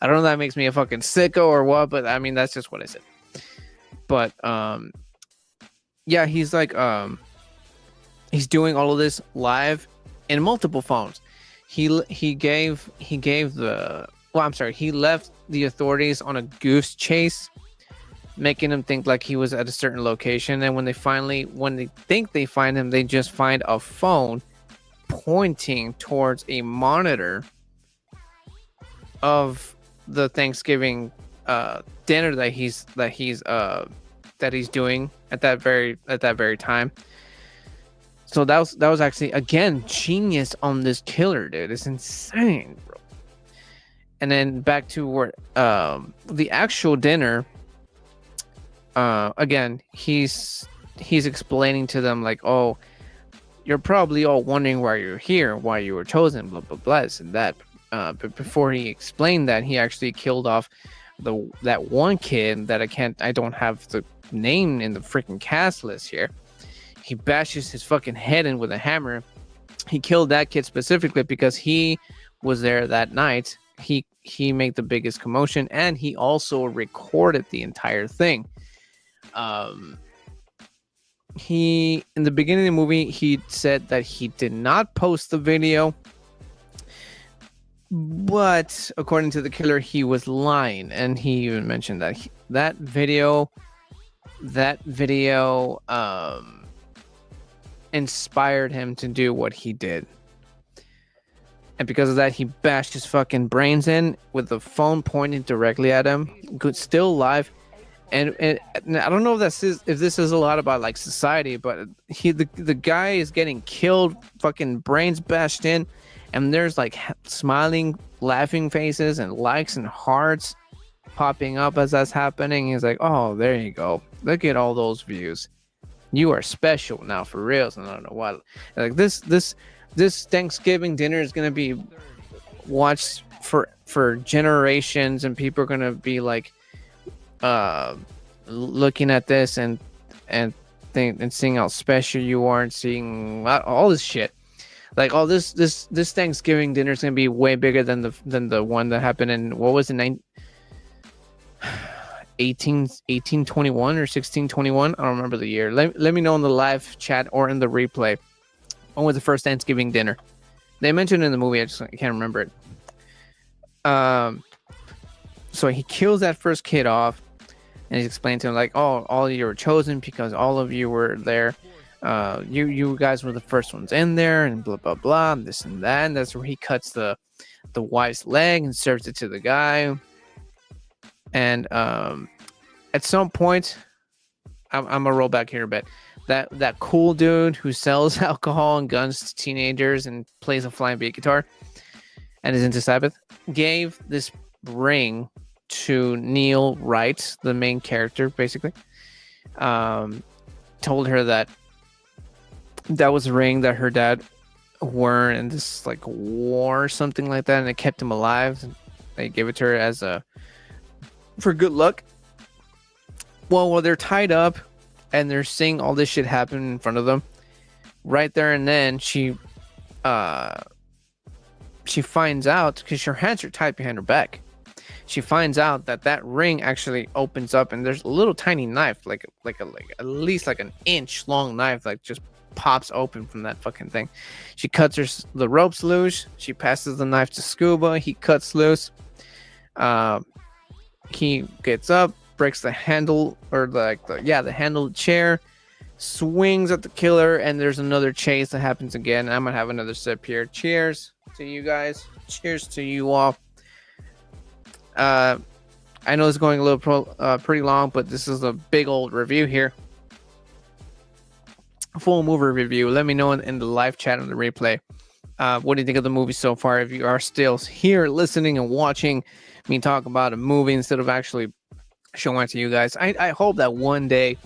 I don't know if that makes me a fucking sicko or what, but I mean, that's just what I said. But yeah, he's like he's doing all of this live in multiple phones. He left the authorities on a goose chase, making them think like he was at a certain location. And when they think they find him, they just find a phone pointing towards a monitor of the Thanksgiving dinner that he's doing at that very time. So that was actually, again, genius on this killer, dude. It's insane, bro. And then back to where the actual dinner. Again, he's explaining to them like, oh, you're probably all wondering why you're here, why you were chosen, blah blah blah, this and that. But before he explained that, he actually killed off that one kid that I don't have the name in the freaking cast list here. He bashes his fucking head in with a hammer. He killed that kid specifically because he was there that night. he made the biggest commotion, and he also recorded the entire thing. He in the beginning of the movie he said that he did not post the video, but according to the killer he was lying, and he even mentioned that that video inspired him to do what he did. And because of that, he bashed his fucking brains in with the phone pointing directly at him. Still live. And I don't know if this is a lot about like society, but the guy is getting killed, fucking brains bashed in, and there's like smiling, laughing faces and likes and hearts popping up as that's happening. He's like, oh, there you go. Look at all those views. You are special now for reals. And I don't know what. Like this Thanksgiving dinner is gonna be watched for generations, and people are gonna be like looking at this and seeing how special you are, and seeing all this shit. Like all this Thanksgiving dinner is gonna be way bigger than the one that happened in, what was it, 1821 or 1621? I don't remember the year. Let me know in the live chat or in the replay. When was the first Thanksgiving dinner? They mentioned it in the movie. I can't remember it. So he kills that first kid off, and he's explained to him like, "Oh, all of you were chosen because all of you were there. You guys were the first ones in there, and blah blah blah, and this and that." And that's where he cuts the wife's leg and serves it to the guy. And at some point, I'm gonna roll back here a bit. That cool dude who sells alcohol and guns to teenagers and plays a flying beat guitar and is into Sabbath gave this ring to Neil Wright, the main character, basically. Told her that was a ring that her dad wore in this like war or something like that, and it kept him alive. And they gave it to her for good luck. Well, while they're tied up and they're seeing all this shit happen in front of them, right there and then she finds out, because her hands are tied behind her back. She finds out that ring actually opens up, and there's a little tiny knife, like at least like an inch long knife, like just pops open from that fucking thing. She cuts the ropes loose. She passes the knife to Scuba. He cuts loose. He gets up, breaks the handle, or the handle of the chair, swings at the killer, and there's another chase that happens again. I'm gonna have another sip here. Cheers to you guys. Cheers to you all. I know it's going a little pretty long, but this is a big old review here. Full movie review. Let me know in the live chat on the replay. What do you think of the movie so far? If you are still here listening and watching me talk about a movie instead of actually showing it to you guys, I hope that one day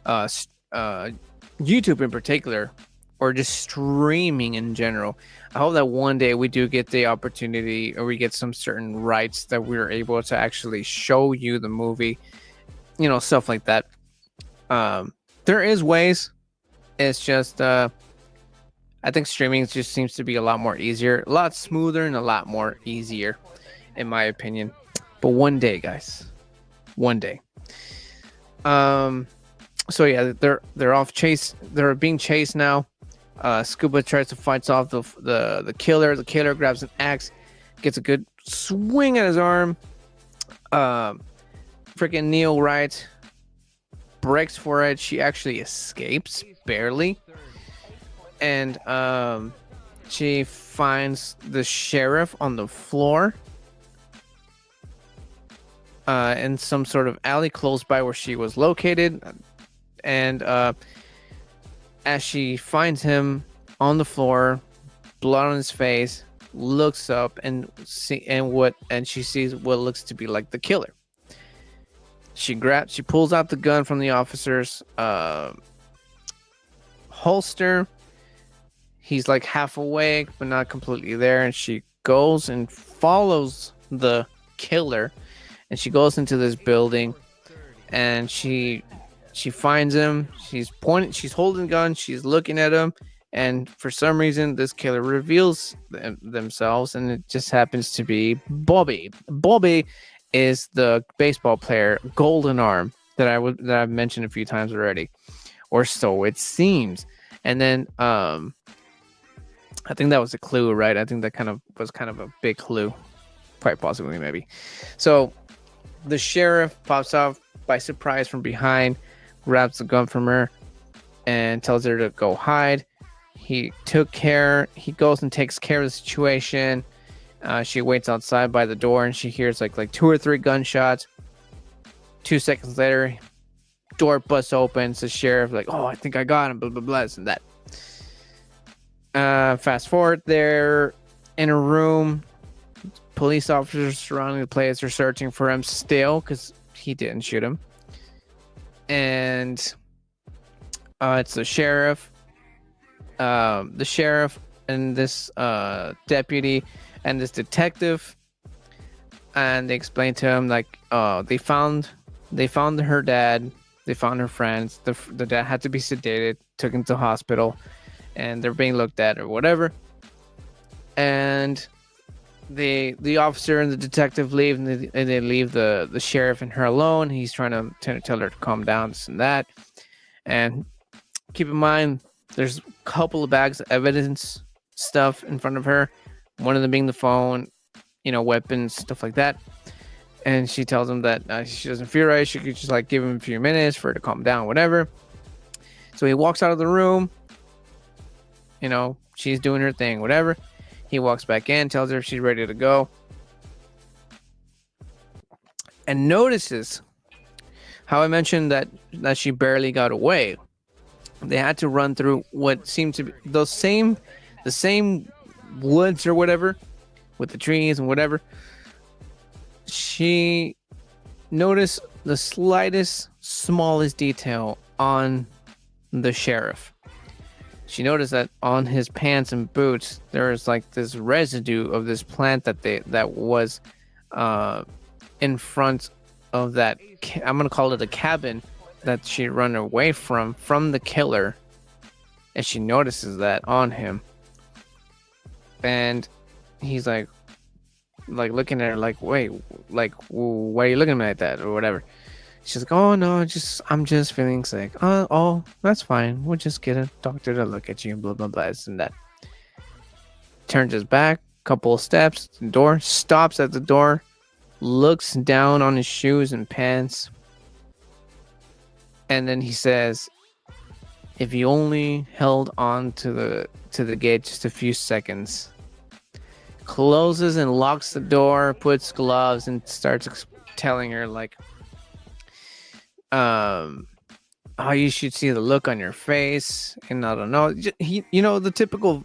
YouTube in particular, or just streaming in general, I hope that one day we do get the opportunity, or we get some certain rights that we're able to actually show you the movie, stuff like that. There is ways. It's just I think streaming just seems to be a lot more easier, a lot smoother, and a lot more easier, in my opinion. But one day, guys, one day. So yeah, they're off chase. They're being chased now. Scuba tries to fight off the killer. The killer grabs an axe, gets a good swing at his arm. Freaking Neil Wright breaks for it. She actually escapes barely, and she finds the sheriff on the floor in some sort of alley close by where she was located. And as she finds him on the floor, blood on his face, looks up and she sees what looks to be like the killer. She pulls out the gun from the officer's holster. He's like half awake, but not completely there. And she goes and follows the killer, and she goes into this building, and she finds him. She's holding the gun. She's looking at him, And for some reason, this killer reveals themselves, and it just happens to be Bobby. Bobby is the baseball player, Golden Arm, that I've mentioned a few times already, or so it seems. And then I think that was a clue, right? I think that was kind of a big clue, quite possibly, maybe. So the sheriff pops off by surprise from behind, grabs the gun from her, and tells her to go hide. He goes and takes care of the situation. She waits outside by the door, and she hears like 2 or 3 gunshots. 2 seconds later, door busts open. It's the sheriff, like, oh, I think I got him, blah, blah, blah, this and that. Fast forward, they're in a room. Police officers surrounding the place are searching for him still because he didn't shoot him. And it's the sheriff. The sheriff and this deputy and this detective, and they explain to him like, they found her dad, they found her friends. The dad had to be sedated, took him to the hospital, and they're being looked at or whatever. And the officer and the detective leave, and they leave the sheriff and her alone. He's trying to tell her to calm down, this and that. And keep in mind, there's a couple of bags of evidence stuff in front of her. One of them being the phone, weapons, stuff like that. And she tells him that she doesn't feel right. She could just like give him a few minutes for her to calm down, whatever. So he walks out of the room. She's doing her thing, whatever. He walks back in, tells her she's ready to go, and notices how I mentioned that she barely got away. They had to run through what seemed to be the same woods or whatever, with the trees and whatever. She noticed the smallest detail on the sheriff. She noticed that on his pants and boots there was like this residue of this plant that was in front of that. I'm gonna call it a cabin that she run away from the killer, and she notices that on him. And he's like looking at her like, wait, like, why are you looking at me like that or whatever? She's like, oh no, I'm just feeling sick. Oh, that's fine. We'll just get a doctor to look at you, blah blah blah, this and that. Turns his back, couple of steps, the door, stops at the door, looks down on his shoes and pants, and then he says, if you only held on to the gate just a few seconds. Closes and locks the door, puts gloves, and starts telling her like, oh, you should see the look on your face. And I don't know, the typical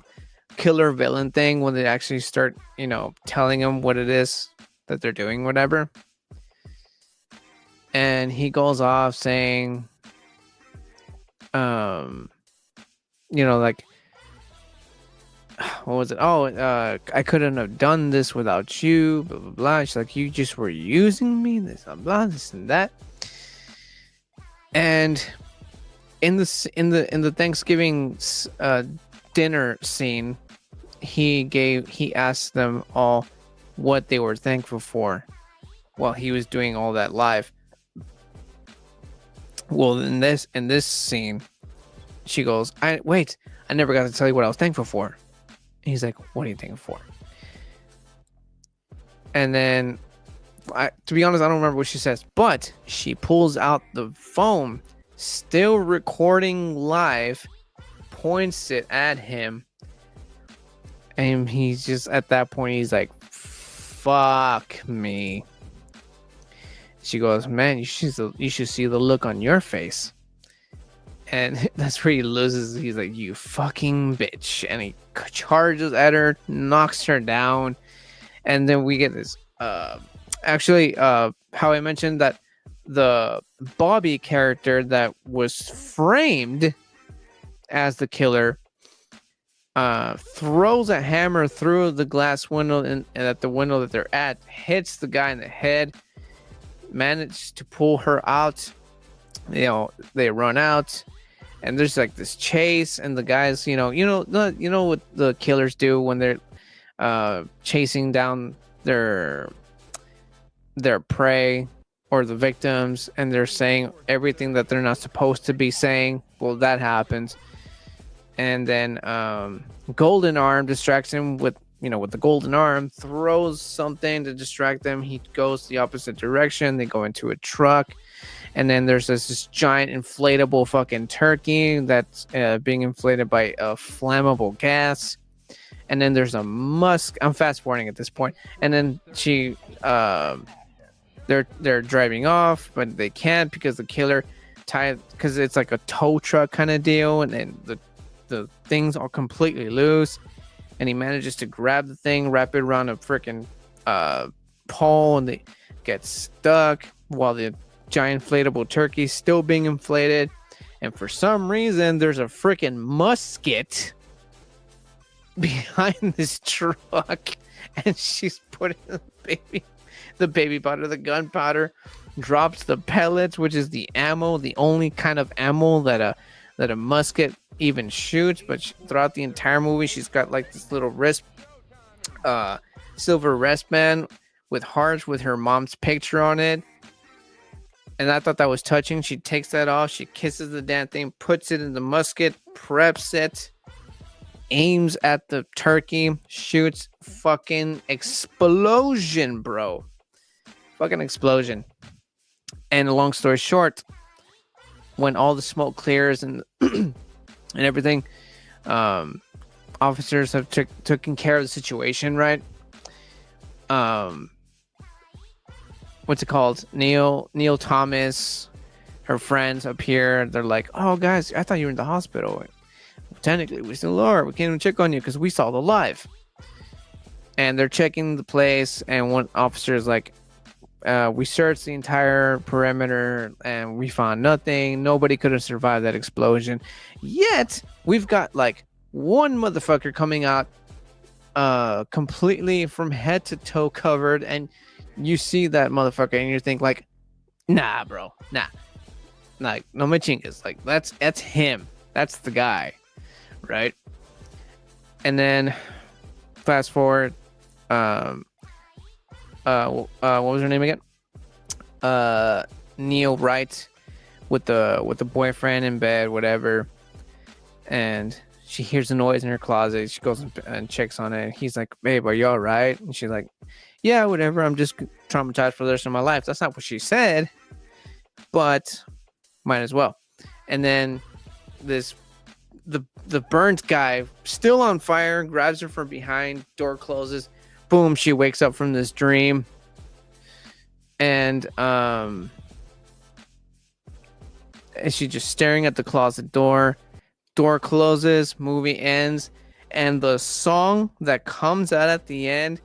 killer villain thing when they actually start, telling him what it is that they're doing, whatever. And he goes off saying, like, what was it? Oh, I couldn't have done this without you, blah blah blah. She's like, you just were using me, this blah blah, this and that. And in the Thanksgiving dinner scene, he asked them all what they were thankful for while he was doing all that live. Well, in this scene, she goes, I never got to tell you what I was thankful for. And he's like, what are you thankful for? And then, to be honest, I don't remember what she says, but she pulls out the phone, still recording live, points it at him, and he's just, at that point, he's like, fuck me. She goes, man, you should see the look on your face. And that's where he loses. He's like, you fucking bitch. And he charges at her, knocks her down. And then we get this. How I mentioned that the Bobby character that was framed as the killer throws a hammer through the glass window and at the window that they're at, hits the guy in the head, managed to pull her out. They run out. and there's like this chase, and the guys, you know what the killers do when they're chasing down their prey or the victims, and they're saying everything that they're not supposed to be saying. Well, that happens. And then Golden Arm distracts him with the golden arm, throws something to distract them. He goes the opposite direction. They go into a truck, and then there's this giant inflatable fucking turkey that's being inflated by a flammable gas. And then there's a musk. I'm fast forwarding at this point. And then they're driving off, but they can't because the killer because it's like a tow truck kind of deal, and then the thing's all completely loose, and he manages to grab the thing, wrap it around a freaking pole, and they get stuck while the giant inflatable turkey's still being inflated. And for some reason, there's a freaking musket behind this truck, and she's putting the baby powder, the gunpowder, drops the pellets, which is the ammo, the only kind of ammo that a musket even shoots. But throughout the entire movie, she's got like this little silver wristband with hearts with her mom's picture on it. And I thought that was touching. She takes that off, she kisses the damn thing, puts it in the musket, preps it, aims at the turkey, shoots. Fucking explosion, bro. Fucking explosion. And long story short, when all the smoke clears and and everything, officers have taken care of the situation, right? What's it called? Neil Thomas, her friends up here, they're like, "Oh, guys, I thought you were in the hospital." Technically, we still are. We came to check on you because we saw the live. And they're checking the place, and one officer is like, we searched the entire perimeter and we found nothing. Nobody could have survived that explosion. Yet we've got like one motherfucker coming out completely from head to toe covered, and you see that motherfucker and you think like, nah, bro, nah, like no me chingas, like that's him, that's the guy, right? And then fast forward, what was her name again? Neil Wright with the boyfriend in bed, whatever, and she hears a noise in her closet. She goes and checks on it. He's like, "Babe, are you all right?" And she's like, "Yeah, whatever. I'm just traumatized for the rest of my life." That's not what she said, but might as well. And then the burnt guy, still on fire, grabs her from behind. Door closes. Boom, she wakes up from this dream, and she's just staring at the closet door. Door closes, movie ends, and the song that comes out at the end,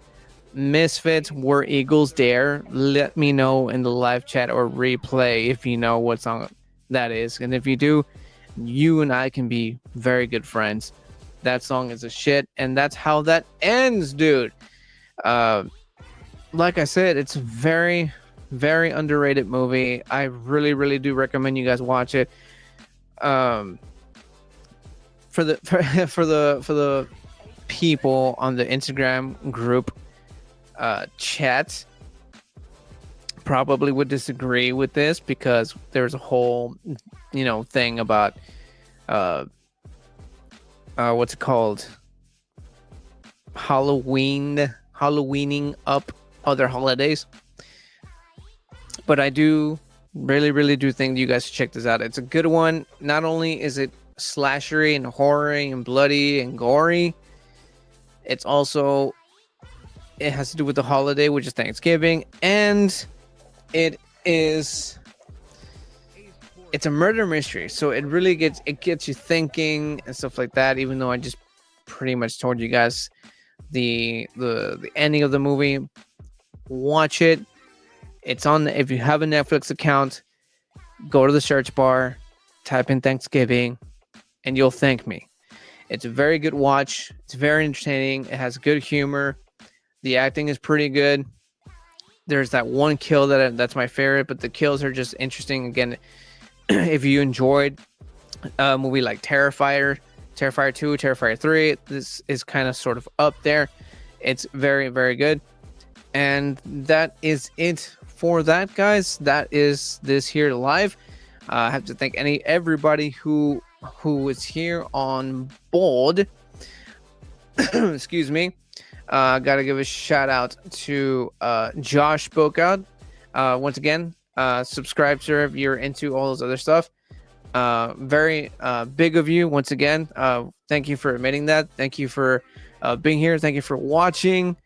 Misfits, Where Eagles Dare. Let me know in the live chat or replay if you know what song that is, and if you do, you and I can be very good friends. That song is a shit, and that's how that ends, dude. Like I said, it's a very, very underrated movie. I really, really do recommend you guys watch it. For the people on the Instagram group chat, probably would disagree with this because there's a whole thing about what's it called, Halloweening up other holidays. But I do really, really do think you guys should check this out. It's a good one. Not only is it slashery and horror and bloody and gory, it has to do with the holiday, which is Thanksgiving, and it's a murder mystery, so it really gets you thinking and stuff like that. Even though I just pretty much told you guys the ending of the movie, watch it. It's on if you have a Netflix account, go to the search bar, type in Thanksgiving, and you'll thank me. It's a very good watch. It's very entertaining. It has good humor. The acting is pretty good. There's that one kill that's my favorite, but the kills are just interesting. Again, if you enjoyed movie like Terrifier 2, Terrifier 3. This is kind of sort of up there. It's very, very good. And that is it for that, guys. That is this here live. I have to thank everybody who was here on board. Excuse me. Gotta give a shout out to Josh Bokout. Once again, subscribe, sir, if you're into all those other stuff. Very big of you. Once again, thank you for admitting that. Thank you for being here. Thank you for watching,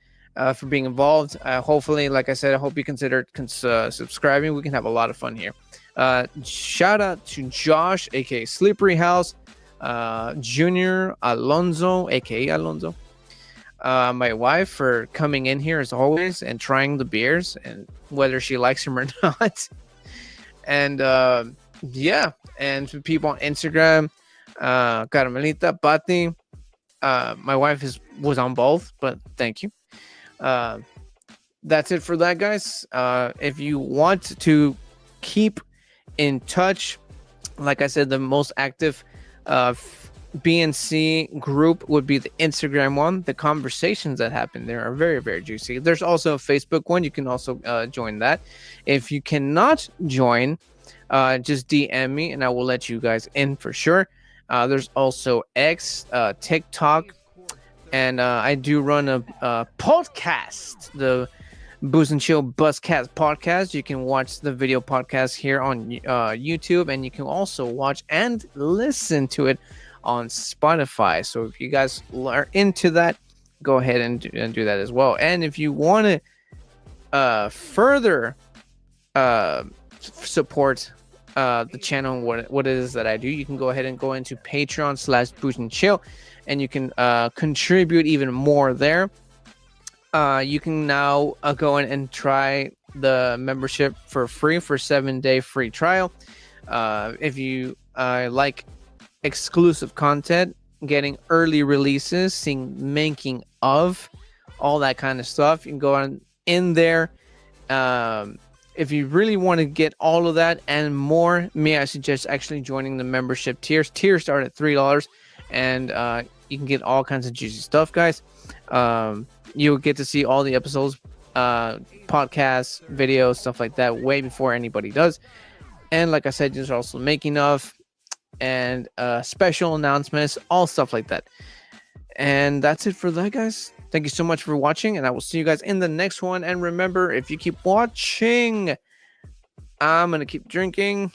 for being involved. Hopefully, like I said, I hope you consider subscribing. We can have a lot of fun here. Shout out to Josh, aka Slippery House, Junior Alonso, aka Alonso. My wife, for coming in here as always and trying the beers, and whether she likes them or not. And yeah, and to people on Instagram, Carmelita, Pati. My wife was on both, but thank you. That's it for that, guys. If you want to keep in touch, like I said, the most active BNC group would be the Instagram one. The conversations that happen there are very, very juicy. There's also a Facebook one. You can also join that. If you cannot join, just DM me and I will let you guys in for sure. There's also X, TikTok, and I do run a podcast, the Booze and Chill Buzzcast podcast. You can watch the video podcast here on YouTube, and you can also watch and listen to it on Spotify. So if you guys are into that, go ahead and do that as well. And if you want to further support the channel and what it is that I do, you can go ahead and go into Patreon/Booze and Chill, and you can contribute even more there. You can now go in and try the membership for free for 7-day free trial. If you like exclusive content, getting early releases, seeing making of, all that kind of stuff, you can go on in there. If you really want to get all of that and more, I suggest actually joining the membership tiers. Tiers start at $3, and you can get all kinds of juicy stuff, guys. You'll get to see all the episodes, podcasts, videos, stuff like that way before anybody does. And like I said, there's also making of and special announcements, all stuff like that. And that's it for that, guys. Thank you so much for watching, and I will see you guys in the next one. And remember, if you keep watching, I'm gonna keep drinking.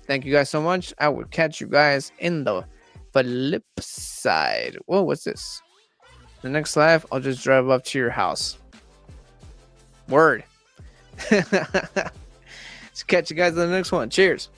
Thank you guys so much. I will catch you guys in the flip side. Whoa, what's this? The next live, I'll just drive up to your house. Word. Let's catch you guys in the next one. Cheers.